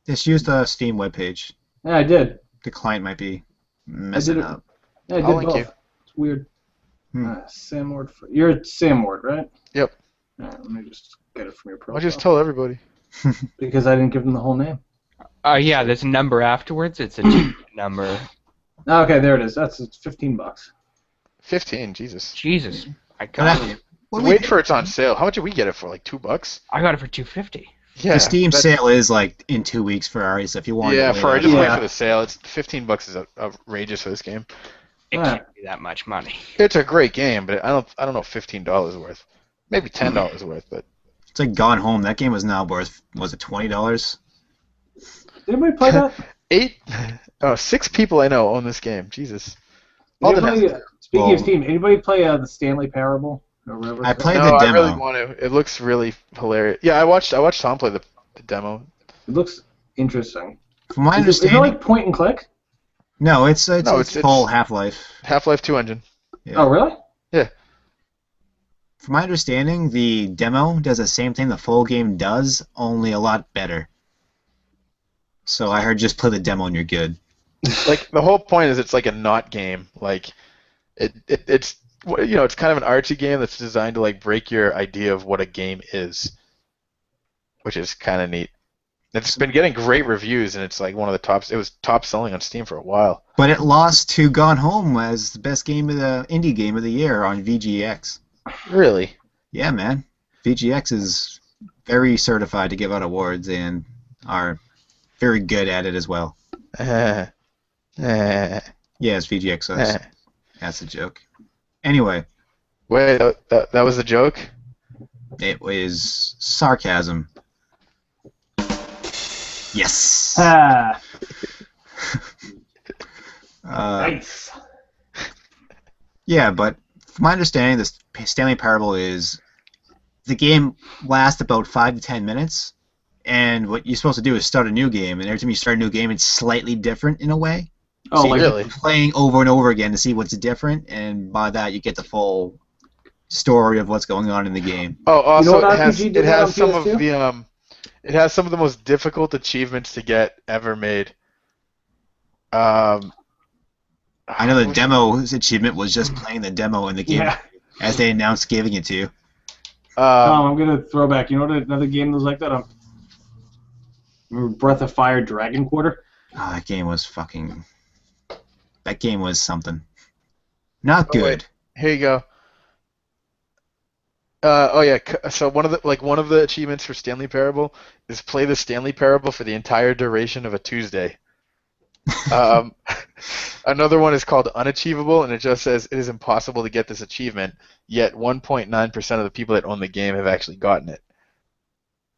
[SPEAKER 1] Just use the Steam webpage.
[SPEAKER 3] Yeah, I did.
[SPEAKER 1] The client might be messing
[SPEAKER 3] it.
[SPEAKER 1] up.
[SPEAKER 3] Yeah, I did
[SPEAKER 2] I'll link
[SPEAKER 3] both.
[SPEAKER 2] you.
[SPEAKER 3] It's weird.
[SPEAKER 1] Hmm.
[SPEAKER 3] Sam Ward. You're Sam Ward, right?
[SPEAKER 2] Yep.
[SPEAKER 3] Let me just get it from your profile.
[SPEAKER 2] I'll just tell everybody.
[SPEAKER 3] Because I didn't give them the whole name.
[SPEAKER 4] Yeah, there's a number afterwards. It's a two number.
[SPEAKER 3] Okay, there it is. It's $15.
[SPEAKER 2] 15, Jesus.
[SPEAKER 4] Jesus,
[SPEAKER 1] What
[SPEAKER 2] Wait for it's on sale. How much did we get it for? Like $2?
[SPEAKER 4] I got it for $250.
[SPEAKER 2] Yeah.
[SPEAKER 1] The Steam
[SPEAKER 2] that's-
[SPEAKER 1] sale is like in 2 weeks for Ari, so if you want
[SPEAKER 2] Yeah,
[SPEAKER 1] to
[SPEAKER 2] just wait
[SPEAKER 3] Yeah.
[SPEAKER 2] for the sale. It's $15 is outrageous for this game.
[SPEAKER 4] It
[SPEAKER 3] Alright.
[SPEAKER 4] can't be that much money.
[SPEAKER 2] It's a great game, but I don't know if $15 worth. Maybe $10 worth, but
[SPEAKER 1] It's like Gone Home. That game was now worth, was it $20?
[SPEAKER 3] Did anybody play that?
[SPEAKER 2] 6 people I know own this game. Jesus. All the
[SPEAKER 3] Speaking
[SPEAKER 1] Well-
[SPEAKER 3] of Steam, anybody play the Stanley Parable? Or whatever
[SPEAKER 1] I
[SPEAKER 3] it's
[SPEAKER 1] played
[SPEAKER 3] called?
[SPEAKER 1] the
[SPEAKER 2] I
[SPEAKER 1] demo.
[SPEAKER 2] really want to. It looks really hilarious. Yeah, I watched Tom play the demo.
[SPEAKER 3] It looks interesting.
[SPEAKER 1] From my
[SPEAKER 3] Is it
[SPEAKER 1] understanding,
[SPEAKER 3] like point and click?
[SPEAKER 1] no, it's
[SPEAKER 2] No, it's-
[SPEAKER 1] full Half-Life.
[SPEAKER 2] Half-Life 2 engine.
[SPEAKER 1] Yeah.
[SPEAKER 3] Oh, really?
[SPEAKER 1] From my understanding, the demo does the same thing the full game does, only a lot better. So I heard just play the demo and you're good.
[SPEAKER 2] Like the whole point is it's like a not game. Like it's it's kind of an artsy game that's designed to like break your idea of what a game is, which is kind of neat. It's been getting great reviews, and it's like one of the tops. It was top selling on Steam for a while.
[SPEAKER 1] But it lost to Gone Home as the best game of the indie game of the year on VGX.
[SPEAKER 2] Really?
[SPEAKER 1] Yeah, man. VGX is very certified to give out awards and are very good at it as well.
[SPEAKER 2] Eh.
[SPEAKER 1] Yes, VGX is. That's a joke. Anyway,
[SPEAKER 2] Wait, that was the joke?
[SPEAKER 1] it was sarcasm. Yes.
[SPEAKER 3] Ah,
[SPEAKER 1] Nice. Yeah, but from my understanding, this Stanley Parable is the game lasts about 5 to 10 minutes, and what you're supposed to do is start a new game, and every time you start a new game, it's slightly different in a way.
[SPEAKER 3] Oh,
[SPEAKER 1] so
[SPEAKER 3] like
[SPEAKER 1] you're
[SPEAKER 2] really?
[SPEAKER 1] playing over and over again to see what's different, and by that you get the full story of what's going on in the game.
[SPEAKER 2] Oh, also
[SPEAKER 3] You know what
[SPEAKER 2] it has
[SPEAKER 3] RPG did that on
[SPEAKER 2] some of
[SPEAKER 3] PS2?
[SPEAKER 2] the it has some of the most difficult achievements to get ever made.
[SPEAKER 1] I know the demo's achievement was just playing the demo in the game
[SPEAKER 3] yeah.
[SPEAKER 1] as they announced giving it to you.
[SPEAKER 3] Tom, I'm gonna throw back. You know what another game that was like that? Remember Breath of Fire Dragon Quarter?
[SPEAKER 1] Oh, that game was fucking... That game was something. Not
[SPEAKER 2] Oh,
[SPEAKER 1] good.
[SPEAKER 2] wait. Here you go. Oh yeah. So one of the achievements for Stanley Parable is play the Stanley Parable for the entire duration of a Tuesday. Um, Another one is called Unachievable, and it just says it is impossible to get this achievement, yet 1.9% of the people that own the game have actually gotten it.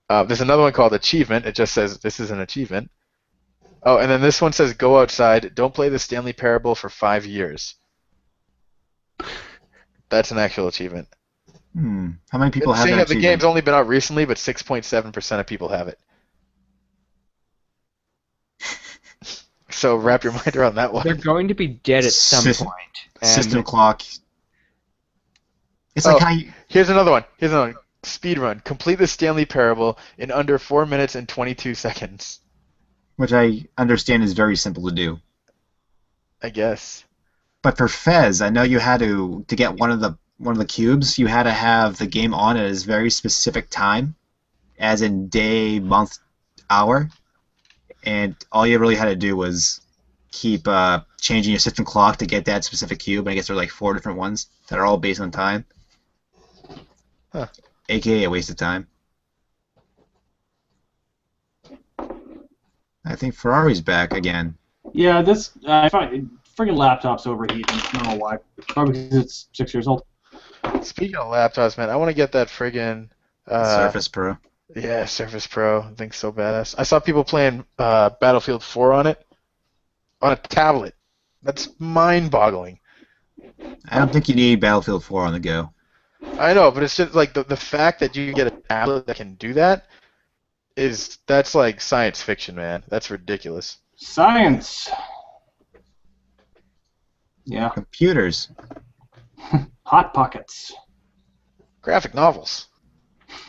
[SPEAKER 2] There's another one called Achievement. It just says this is an achievement. Oh, and then this one says go outside. Don't play the Stanley Parable for 5 years. That's an actual achievement.
[SPEAKER 1] How many people have
[SPEAKER 2] Seeing
[SPEAKER 1] that
[SPEAKER 2] that the game's only been out recently, but 6.7% of people have it. So wrap your mind around that one.
[SPEAKER 4] They're going to be dead at some point. And
[SPEAKER 1] System clock. It's like how you...
[SPEAKER 2] Here's another one. Speedrun. Complete the Stanley Parable in under 4 minutes and 22 seconds.
[SPEAKER 1] Which I understand is very simple to do.
[SPEAKER 2] I guess.
[SPEAKER 1] But for Fez, I know you had to get one of the cubes, you had to have the game on at a very specific time, as in day, month, hour, and all you really had to do was keep changing your system clock to get that specific cube. And I guess there are like 4 different ones that are all based on time.
[SPEAKER 2] Huh.
[SPEAKER 1] AKA a waste of time. I think Ferrari's back again.
[SPEAKER 5] Yeah, this I find friggin' laptop's overheating. I don't know why. Probably because it's 6 years old.
[SPEAKER 2] Speaking of laptops, man, I want to get that friggin'
[SPEAKER 1] Surface Pro.
[SPEAKER 2] Yeah, Surface Pro. I think so badass. I saw people playing Battlefield 4 on it on a tablet. That's mind-boggling.
[SPEAKER 1] I don't think you need Battlefield 4 on the go.
[SPEAKER 2] I know, but it's just like the fact that you can get a tablet that can do that that's like science fiction, man. That's ridiculous.
[SPEAKER 5] Science. Yeah.
[SPEAKER 1] Computers.
[SPEAKER 5] Hot Pockets.
[SPEAKER 2] Graphic novels.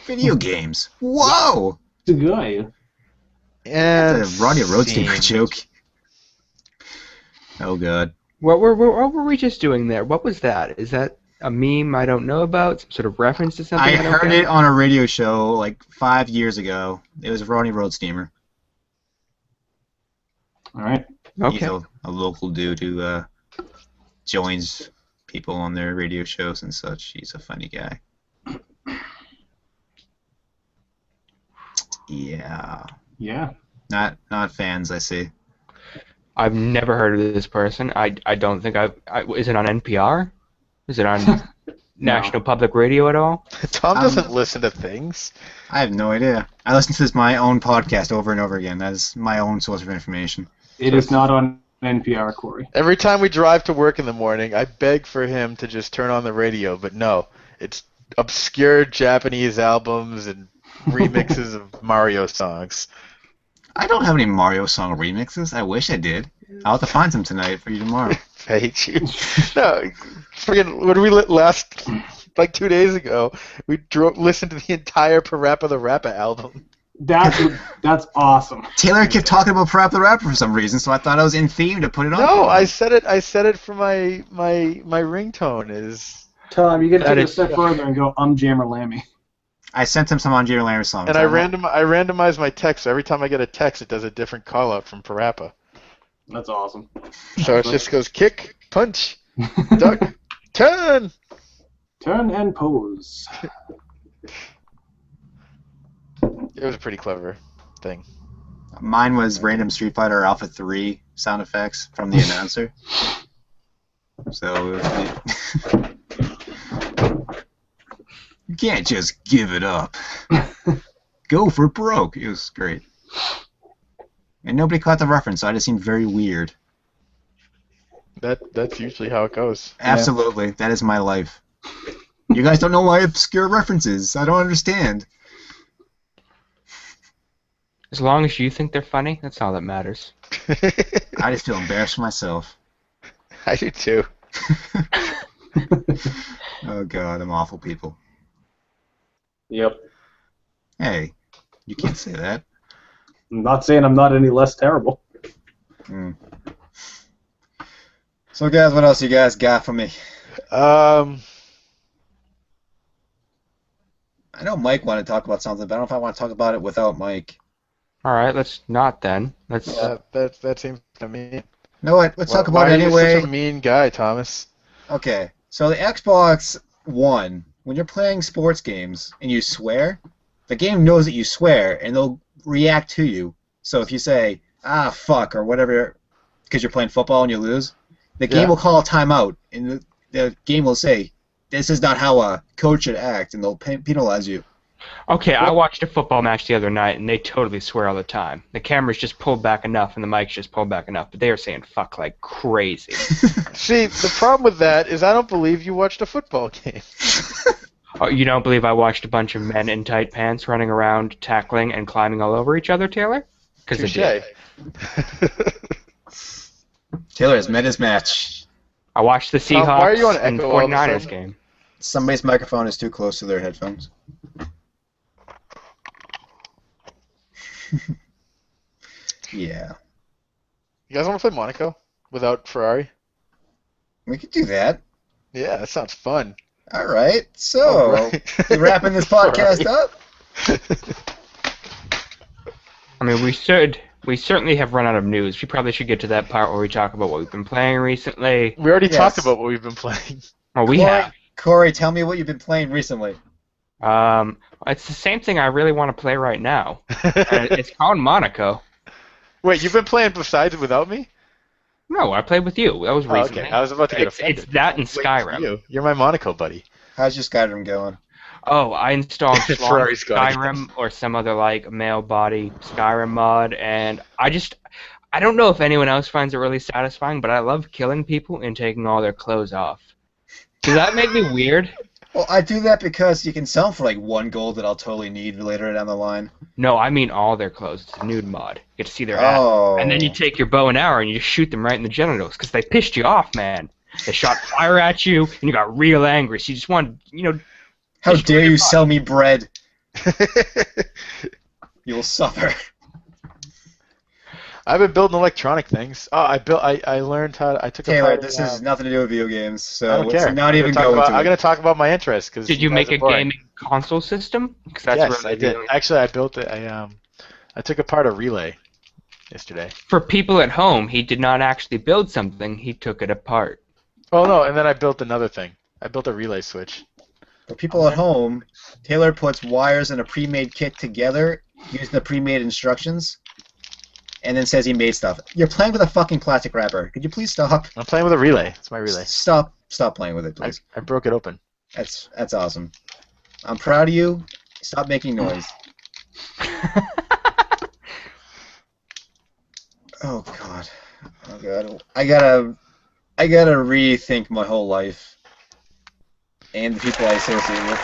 [SPEAKER 1] Video games. Whoa!
[SPEAKER 5] It's a guy.
[SPEAKER 2] And
[SPEAKER 1] That's a Rodney Roadsteamer joke. Oh god.
[SPEAKER 4] what were we just doing there? What was that? Is that a meme I don't know about? Some sort of reference to something?
[SPEAKER 1] I heard it on a radio show like 5 years ago. It was Rodney Roadsteamer.
[SPEAKER 5] All right.
[SPEAKER 4] Okay.
[SPEAKER 1] He's a local dude who joins people on their radio shows and such. He's a funny guy. Yeah.
[SPEAKER 5] Yeah.
[SPEAKER 1] Not fans, I see.
[SPEAKER 4] I've never heard of this person. I don't think is it on NPR? Is it on National Public Radio at all?
[SPEAKER 2] Tom doesn't listen to things.
[SPEAKER 1] I have no idea. I listen to my own podcast over and over again. That is my own source of information.
[SPEAKER 5] It is not on NPR, Cory.
[SPEAKER 2] Every time we drive to work in the morning, I beg for him to just turn on the radio, but no. It's obscure Japanese albums and remixes of Mario songs.
[SPEAKER 1] I don't have any Mario song remixes. I wish I did. I'll have to find some tonight for you tomorrow.
[SPEAKER 2] I hate you. No, friggin' when we last, like 2 days ago, we listened to the entire Parappa the Rapper album.
[SPEAKER 5] That's awesome.
[SPEAKER 1] Taylor kept talking about Parappa the Rapper for some reason, so I thought I was in theme to put it on.
[SPEAKER 2] No, I said it for my ringtone is.
[SPEAKER 5] Tom, you get to take it a step further and go, Jammer Lammy.
[SPEAKER 1] I sent him some on Jerry Lambert songs.
[SPEAKER 2] And I randomize my text, so every time I get a text, it does a different call out from Parappa.
[SPEAKER 5] That's awesome.
[SPEAKER 2] So it just goes kick, punch, duck, turn.
[SPEAKER 5] Turn and pose.
[SPEAKER 2] It was a pretty clever thing.
[SPEAKER 1] Mine was random Street Fighter Alpha 3 sound effects from the announcer. So you can't just give it up. Go for broke. It was great. And nobody caught the reference, so I just seemed very weird.
[SPEAKER 2] That's usually how it goes.
[SPEAKER 1] Absolutely. Yeah. That is my life. You guys don't know why obscure references. I don't understand.
[SPEAKER 4] As long as you think they're funny, that's all that matters.
[SPEAKER 1] I just feel embarrassed for myself.
[SPEAKER 2] I do too.
[SPEAKER 1] Oh god, I'm awful people.
[SPEAKER 3] Yep.
[SPEAKER 1] Hey, you can't say that.
[SPEAKER 3] I'm not saying I'm not any less terrible.
[SPEAKER 1] So guys, what else you guys got for me?
[SPEAKER 2] I
[SPEAKER 1] know Mike wanted to talk about something, but I don't know if I want to talk about it without Mike.
[SPEAKER 4] All right, let's not then. Let's.
[SPEAKER 2] That seems to me.
[SPEAKER 1] You know what? Let's talk about it anyway.
[SPEAKER 2] Why are you such a mean guy, Thomas?
[SPEAKER 1] Okay, so the Xbox One when you're playing sports games and you swear, the game knows that you swear and they'll react to you. So if you say, ah, fuck, or whatever, because you're playing football and you lose, the game will call a timeout, and the game will say, this is not how a coach should act, and they'll penalize you.
[SPEAKER 4] Okay, I watched a football match the other night, and they totally swear all the time. The camera's just pulled back enough, and the mic's just pulled back enough, but they are saying fuck like crazy.
[SPEAKER 2] See, the problem with that is I don't believe you watched a football game.
[SPEAKER 4] Oh, you don't believe I watched a bunch of men in tight pants running around, tackling, and climbing all over each other, Taylor? Because it did.
[SPEAKER 1] Taylor has met his match.
[SPEAKER 4] I watched the Seahawks
[SPEAKER 2] why are you on
[SPEAKER 4] and
[SPEAKER 2] echo all of a
[SPEAKER 4] 49ers
[SPEAKER 2] sudden?
[SPEAKER 4] game.
[SPEAKER 1] Somebody's microphone is too close to their headphones. Yeah.
[SPEAKER 2] You guys want to play Monaco without Ferrari?
[SPEAKER 1] We could do that.
[SPEAKER 2] Yeah, that sounds fun.
[SPEAKER 1] All right. So,
[SPEAKER 2] All right.
[SPEAKER 1] we wrapping this podcast up?
[SPEAKER 4] I mean, we certainly have run out of news. We probably should get to that part where we talk about what we've been playing recently.
[SPEAKER 2] We already
[SPEAKER 1] Yes.
[SPEAKER 2] talked about what we've been playing.
[SPEAKER 4] Well, we have.
[SPEAKER 1] Cory, tell me what you've been playing recently.
[SPEAKER 4] It's the same thing I really want to play right now. It's called Monaco.
[SPEAKER 2] Wait, you've been playing besides without me?
[SPEAKER 4] No, I played with you. That was
[SPEAKER 2] Oh,
[SPEAKER 4] recently.
[SPEAKER 2] okay. I was about to get
[SPEAKER 4] It's
[SPEAKER 2] offended.
[SPEAKER 4] that and
[SPEAKER 2] Wait for
[SPEAKER 4] Skyrim.
[SPEAKER 2] You're my Monaco buddy.
[SPEAKER 1] How's your Skyrim going?
[SPEAKER 4] Oh, I installed
[SPEAKER 2] Ferrari
[SPEAKER 4] Skyrim or some other like male body Skyrim mod, and I don't know if anyone else finds it really satisfying, but I love killing people and taking all their clothes off. Does that make me weird?
[SPEAKER 1] Well, I do that because you can sell them for like 1 gold that I'll totally need later down the line.
[SPEAKER 4] No, I mean all their clothes. It's a nude mod. You get to see their ass.
[SPEAKER 1] Oh.
[SPEAKER 4] And then you take your bow and arrow and you just shoot them right in the genitals because they pissed you off, man. They shot fire at you and you got real angry. So you just wanted,
[SPEAKER 1] How dare you sell me bread? You will suffer.
[SPEAKER 2] I've been building electronic things. Oh, I learned how to, I took
[SPEAKER 1] Taylor,
[SPEAKER 2] apart
[SPEAKER 1] this
[SPEAKER 2] a,
[SPEAKER 1] has nothing to do with video games,
[SPEAKER 2] I
[SPEAKER 1] so
[SPEAKER 2] don't
[SPEAKER 1] let's
[SPEAKER 2] care.
[SPEAKER 1] not even go into
[SPEAKER 2] I'm
[SPEAKER 1] it.
[SPEAKER 2] going to talk about my interests.
[SPEAKER 4] Did you make a gaming console system?
[SPEAKER 2] Yes, I did. Actually, I built it. I took apart a relay yesterday.
[SPEAKER 4] For people at home, he did not actually build something. He took it apart.
[SPEAKER 2] Oh, no, and then I built another thing. I built a relay switch.
[SPEAKER 1] For people at home, Taylor puts wires in a pre-made kit together using the pre-made instructions, and then says he made stuff. You're playing with a fucking plastic wrapper. Could you please stop?
[SPEAKER 2] I'm playing with a relay. It's my relay.
[SPEAKER 1] Stop playing with it, please.
[SPEAKER 2] I broke it open.
[SPEAKER 1] That's awesome. I'm proud of you. Stop making noise. Oh god. Oh god. I gotta rethink my whole life and the people I associate with.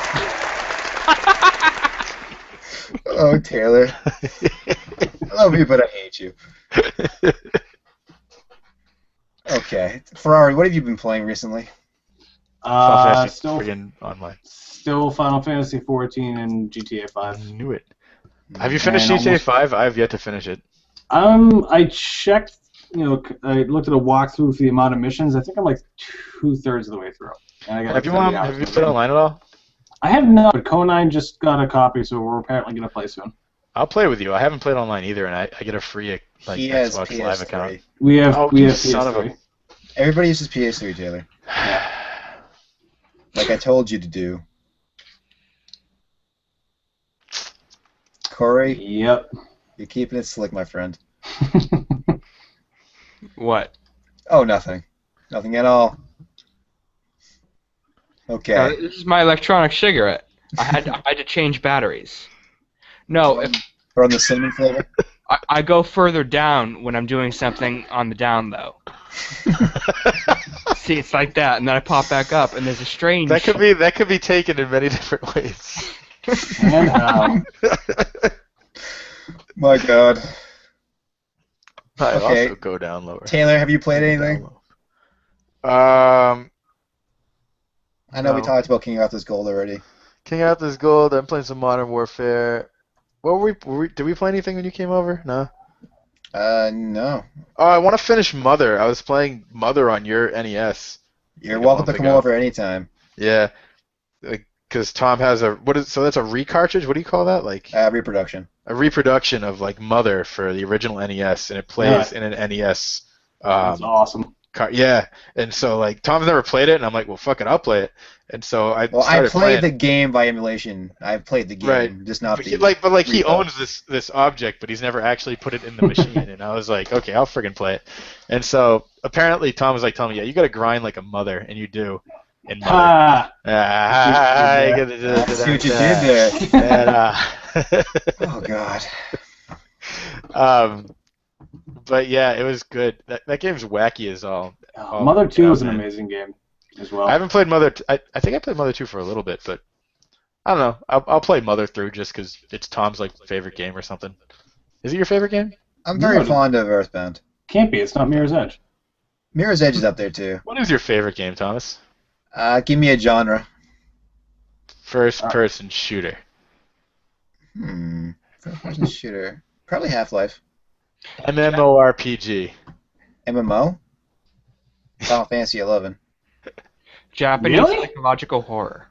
[SPEAKER 1] Oh, Taylor. I love you, but I hate you. Okay, Ferrari, what have you been playing recently?
[SPEAKER 5] Still
[SPEAKER 2] friggin' online.
[SPEAKER 5] Still Final Fantasy 14 and GTA 5.
[SPEAKER 2] Knew it. Have you finished
[SPEAKER 5] And
[SPEAKER 2] GTA 5? I have yet to finish it.
[SPEAKER 5] I checked. I looked at a walkthrough for the amount of missions. I think I'm like 2/3 of the way through. And I got
[SPEAKER 2] Have you played online at all?
[SPEAKER 5] I have not, but Conine just got a copy, so we're apparently gonna play soon.
[SPEAKER 2] I'll play with you. I haven't played online either, and I get a free
[SPEAKER 1] He has
[SPEAKER 2] Xbox Live account.
[SPEAKER 1] PS3.
[SPEAKER 5] We have
[SPEAKER 2] Oh,
[SPEAKER 5] we
[SPEAKER 2] you
[SPEAKER 5] have
[SPEAKER 2] son of a-
[SPEAKER 5] PS3.
[SPEAKER 1] Everybody uses PS3, Taylor. Like I told you to do. Cory,
[SPEAKER 5] Yep.
[SPEAKER 1] you're keeping it slick, my friend.
[SPEAKER 4] What?
[SPEAKER 1] Oh, nothing. Nothing at all. Okay.
[SPEAKER 4] This is my electronic cigarette. I had to change batteries. No, if
[SPEAKER 1] Or on the cinnamon flavor?
[SPEAKER 4] I go further down when I'm doing something on the down low. See, it's like that, and then I pop back up, and there's a strange.
[SPEAKER 2] That could be taken in many different ways.
[SPEAKER 5] And
[SPEAKER 1] My god.
[SPEAKER 2] I
[SPEAKER 1] Okay.
[SPEAKER 2] also go down lower.
[SPEAKER 1] Taylor, have you played anything?
[SPEAKER 2] Low.
[SPEAKER 1] I know we
[SPEAKER 2] No.
[SPEAKER 1] talked about King Arthur's Gold already.
[SPEAKER 2] King Arthur's Gold. I'm playing some Modern Warfare. What were we? Did we play anything when you came over? No.
[SPEAKER 1] No.
[SPEAKER 2] Oh, I want to finish Mother. I was playing Mother on your NES.
[SPEAKER 1] You're
[SPEAKER 2] Like a
[SPEAKER 1] welcome to
[SPEAKER 2] month
[SPEAKER 1] come
[SPEAKER 2] ago.
[SPEAKER 1] over anytime.
[SPEAKER 2] Yeah. Because Tom has so that's a recartridge. What do you call that? Like
[SPEAKER 1] Reproduction.
[SPEAKER 2] a reproduction of like Mother for the original NES, and it plays
[SPEAKER 5] Yeah.
[SPEAKER 2] in an NES
[SPEAKER 5] that's awesome.
[SPEAKER 2] Yeah, and so like Tom's never played it, and I'm like, well, fuck it, I'll play it. And so I
[SPEAKER 1] Well, I
[SPEAKER 2] started
[SPEAKER 1] played the
[SPEAKER 2] playing.
[SPEAKER 1] game by emulation. I've played the game,
[SPEAKER 2] Right.
[SPEAKER 1] just not
[SPEAKER 2] But
[SPEAKER 1] the.
[SPEAKER 2] he
[SPEAKER 1] repo.
[SPEAKER 2] owns this object, but he's never actually put it in the machine. And I was like, okay, I'll friggin' play it. And so apparently Tom was like telling me, yeah, you got to grind like a mother, and you do. In Mother.
[SPEAKER 5] Ah,
[SPEAKER 1] I see what you did there. Oh God.
[SPEAKER 2] But yeah, it was good. That game's wacky as all. Oh,
[SPEAKER 5] Mother 2
[SPEAKER 2] God,
[SPEAKER 5] is an
[SPEAKER 2] man.
[SPEAKER 5] amazing game as well.
[SPEAKER 2] I haven't played Mother. I think I played Mother 2 for a little bit, but I don't know. I'll play Mother through just because it's Tom's like favorite game or something. Is it your favorite game?
[SPEAKER 1] I'm very
[SPEAKER 5] No.
[SPEAKER 1] fond of Earthbound.
[SPEAKER 5] Can't be. It's not Mirror's Edge.
[SPEAKER 1] Mirror's Edge is up there too.
[SPEAKER 2] What is your favorite game, Thomas?
[SPEAKER 1] Give me a genre.
[SPEAKER 2] First-person shooter.
[SPEAKER 1] First-person shooter. Probably Half-Life.
[SPEAKER 2] MMORPG.
[SPEAKER 1] MMO. Final Fantasy 11.
[SPEAKER 4] Japanese
[SPEAKER 5] Really?
[SPEAKER 4] psychological horror.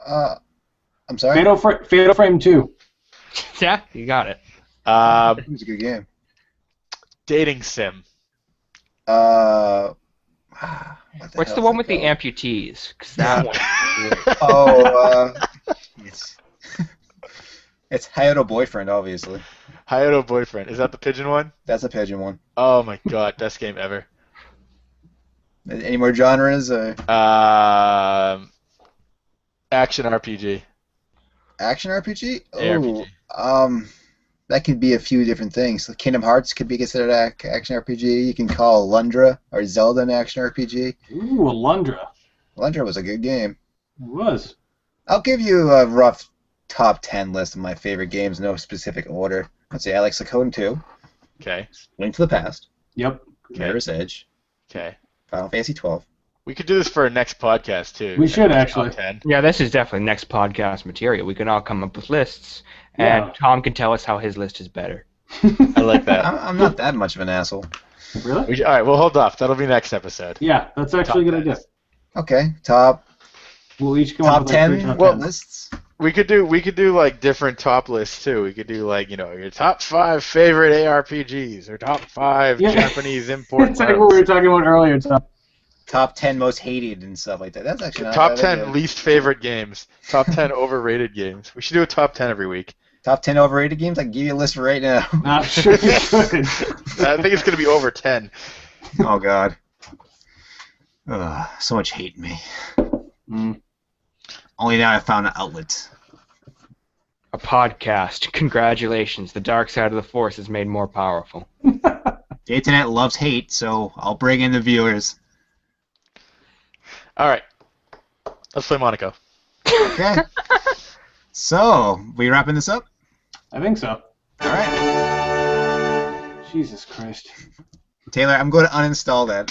[SPEAKER 1] I'm sorry.
[SPEAKER 5] Fatal Frame 2.
[SPEAKER 4] Yeah, you got it.
[SPEAKER 1] It was a good game.
[SPEAKER 2] Dating sim.
[SPEAKER 4] What's the one with the amputees? 'Cause that one.
[SPEAKER 1] Oh, it's Hayato Boyfriend, obviously.
[SPEAKER 2] Hayato Boyfriend. Is that the pigeon one?
[SPEAKER 1] That's a pigeon one.
[SPEAKER 2] Oh my god, best game ever.
[SPEAKER 1] Any more genres?
[SPEAKER 2] Action RPG.
[SPEAKER 1] Action RPG?
[SPEAKER 2] ARPG.
[SPEAKER 1] That could be a few different things. Kingdom Hearts could be considered action RPG. You can call Lundra or Zelda an action RPG.
[SPEAKER 5] Ooh, Alundra.
[SPEAKER 1] Lundra was a good game.
[SPEAKER 5] It was.
[SPEAKER 1] I'll give you a rough top 10 list of my favorite games, no specific order. I'd say I like Suikoden 2,
[SPEAKER 2] Okay.
[SPEAKER 1] Link to the Past,
[SPEAKER 5] Yep.
[SPEAKER 1] Mirror's Edge,
[SPEAKER 2] Okay.
[SPEAKER 1] Final Fantasy 12.
[SPEAKER 2] We could do this for our next podcast too.
[SPEAKER 5] We should,
[SPEAKER 2] Top
[SPEAKER 5] actually.
[SPEAKER 2] 10.
[SPEAKER 4] Yeah, this is definitely next podcast material. We can all come up with lists, and
[SPEAKER 5] Yeah.
[SPEAKER 4] Tom can tell us how his list is better.
[SPEAKER 2] I like that.
[SPEAKER 1] I'm not that much of an asshole.
[SPEAKER 5] Really?
[SPEAKER 2] All right, we'll hold off. That'll be next episode.
[SPEAKER 5] Yeah, that's actually a good
[SPEAKER 2] Top
[SPEAKER 5] idea.
[SPEAKER 1] Okay, top
[SPEAKER 5] We'll each come up with like
[SPEAKER 1] 10
[SPEAKER 5] three top
[SPEAKER 2] Well,
[SPEAKER 5] 10s.
[SPEAKER 1] lists.
[SPEAKER 2] We could do like different top lists too. We could do like your top 5 favorite ARPGs or top 5
[SPEAKER 5] Yeah.
[SPEAKER 2] Japanese import.
[SPEAKER 5] It's like what we were talking about earlier, Tom.
[SPEAKER 1] Top 10 most hated and stuff like that. That's actually not
[SPEAKER 2] Top
[SPEAKER 1] a bad
[SPEAKER 2] 10
[SPEAKER 1] idea.
[SPEAKER 2] least favorite games. Top 10 overrated games. We should do a top 10 every week.
[SPEAKER 1] Top 10 overrated games? I can give you a list right now.
[SPEAKER 5] Not sure you could.
[SPEAKER 2] I think it's going to be over 10.
[SPEAKER 1] Oh, God. Ugh, so much hate in me.
[SPEAKER 5] Mm.
[SPEAKER 1] Only now I found an outlet.
[SPEAKER 4] A podcast. Congratulations. The dark side of the force is made more powerful.
[SPEAKER 1] The internet loves hate, so I'll bring in the viewers.
[SPEAKER 2] All right. Let's play Monaco.
[SPEAKER 1] Okay. So, we wrapping this up?
[SPEAKER 5] I think so.
[SPEAKER 1] All right.
[SPEAKER 5] Jesus Christ.
[SPEAKER 1] Taylor, I'm going to uninstall that.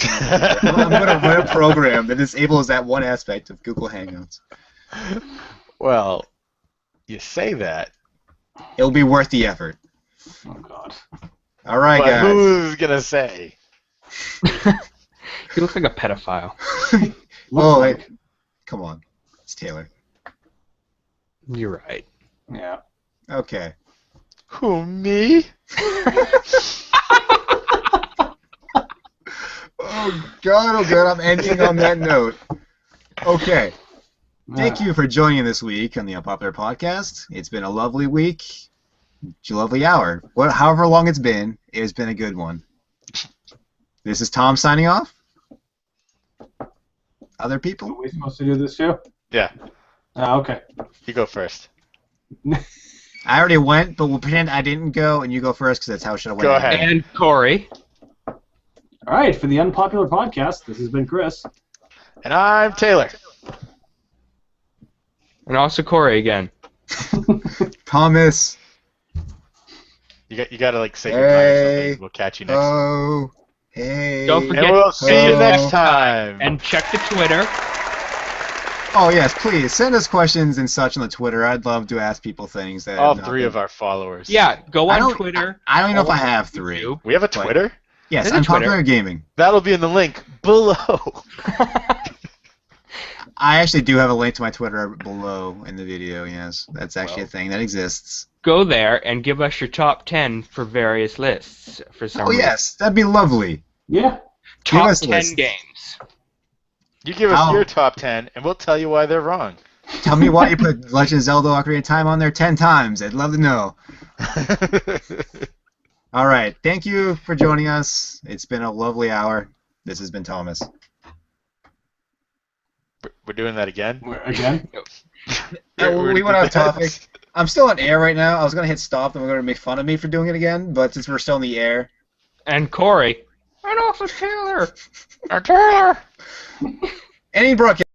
[SPEAKER 1] I'm going to run a program that disables that one aspect of Google Hangouts.
[SPEAKER 2] Well, you say that.
[SPEAKER 1] It'll be worth the effort.
[SPEAKER 5] Oh, God.
[SPEAKER 1] All right,
[SPEAKER 2] But
[SPEAKER 1] guys.
[SPEAKER 2] who's going to say?
[SPEAKER 4] He looks like a pedophile.
[SPEAKER 1] Oh, wait. Come on. It's Taylor.
[SPEAKER 4] You're right.
[SPEAKER 5] Yeah.
[SPEAKER 2] Who,
[SPEAKER 1] Okay.
[SPEAKER 2] me?
[SPEAKER 1] Oh, God, I'm ending on that note. Okay. Thank you for joining this week on the Unpopular Podcast. It's been a lovely week. It's a lovely hour. However long it's been a good one. This is Tom signing off. Other
[SPEAKER 5] Are
[SPEAKER 1] people?
[SPEAKER 5] we supposed to do this too?
[SPEAKER 2] Yeah,
[SPEAKER 5] Okay.
[SPEAKER 2] you go first.
[SPEAKER 1] I already went, but we'll pretend I didn't go, and you go first because that's how it should have went.
[SPEAKER 2] Go ahead.
[SPEAKER 4] And Cory.
[SPEAKER 5] All right, for the Unpopular Podcast, this has been Chris.
[SPEAKER 2] And I'm Taylor.
[SPEAKER 4] And also Cory again.
[SPEAKER 1] Thomas.
[SPEAKER 2] You got to like say goodbye or
[SPEAKER 1] Hey.
[SPEAKER 2] something. We'll catch you next.
[SPEAKER 1] Oh. Hey.
[SPEAKER 4] Don't forget-
[SPEAKER 2] And we'll see you
[SPEAKER 1] Oh.
[SPEAKER 2] next time.
[SPEAKER 4] And check the Twitter.
[SPEAKER 1] Oh, yes, please. Send us questions and such on the Twitter. I'd love to ask people things. That
[SPEAKER 2] All
[SPEAKER 1] have not
[SPEAKER 2] 3
[SPEAKER 1] been-
[SPEAKER 2] of our followers.
[SPEAKER 4] Yeah, go
[SPEAKER 1] I
[SPEAKER 4] on
[SPEAKER 1] don't-
[SPEAKER 4] Twitter.
[SPEAKER 1] I don't even know if I
[SPEAKER 4] Or
[SPEAKER 1] have 3.
[SPEAKER 4] YouTube.
[SPEAKER 2] We have a Twitter?
[SPEAKER 1] Yes,
[SPEAKER 4] There's a
[SPEAKER 1] Unpopular Gaming.
[SPEAKER 2] That'll be in the link below.
[SPEAKER 1] I actually do have a link to my Twitter below in the video, yes. That's actually a thing that exists.
[SPEAKER 4] Go there and give us your top 10 for various lists for some
[SPEAKER 1] Oh,
[SPEAKER 4] reason.
[SPEAKER 1] yes, that'd be lovely.
[SPEAKER 5] Yeah.
[SPEAKER 4] Top
[SPEAKER 1] us a
[SPEAKER 4] 10
[SPEAKER 1] list.
[SPEAKER 4] games.
[SPEAKER 2] You give us
[SPEAKER 1] How-
[SPEAKER 2] your top 10, and we'll tell you why they're wrong.
[SPEAKER 1] Tell me why you put Legend of Zelda Ocarina of Time on there 10 times. I'd love to know. All right. Thank you for joining us. It's been a lovely hour. This has been Thomas.
[SPEAKER 2] We're doing that again?
[SPEAKER 5] Again?
[SPEAKER 1] We went off topic. I'm still on air right now. I was going to hit stop and we're going to make fun of me for doing it again, but since we're still in the air.
[SPEAKER 4] And Cory. And also Taylor.
[SPEAKER 2] Taylor!
[SPEAKER 1] Any broadcast.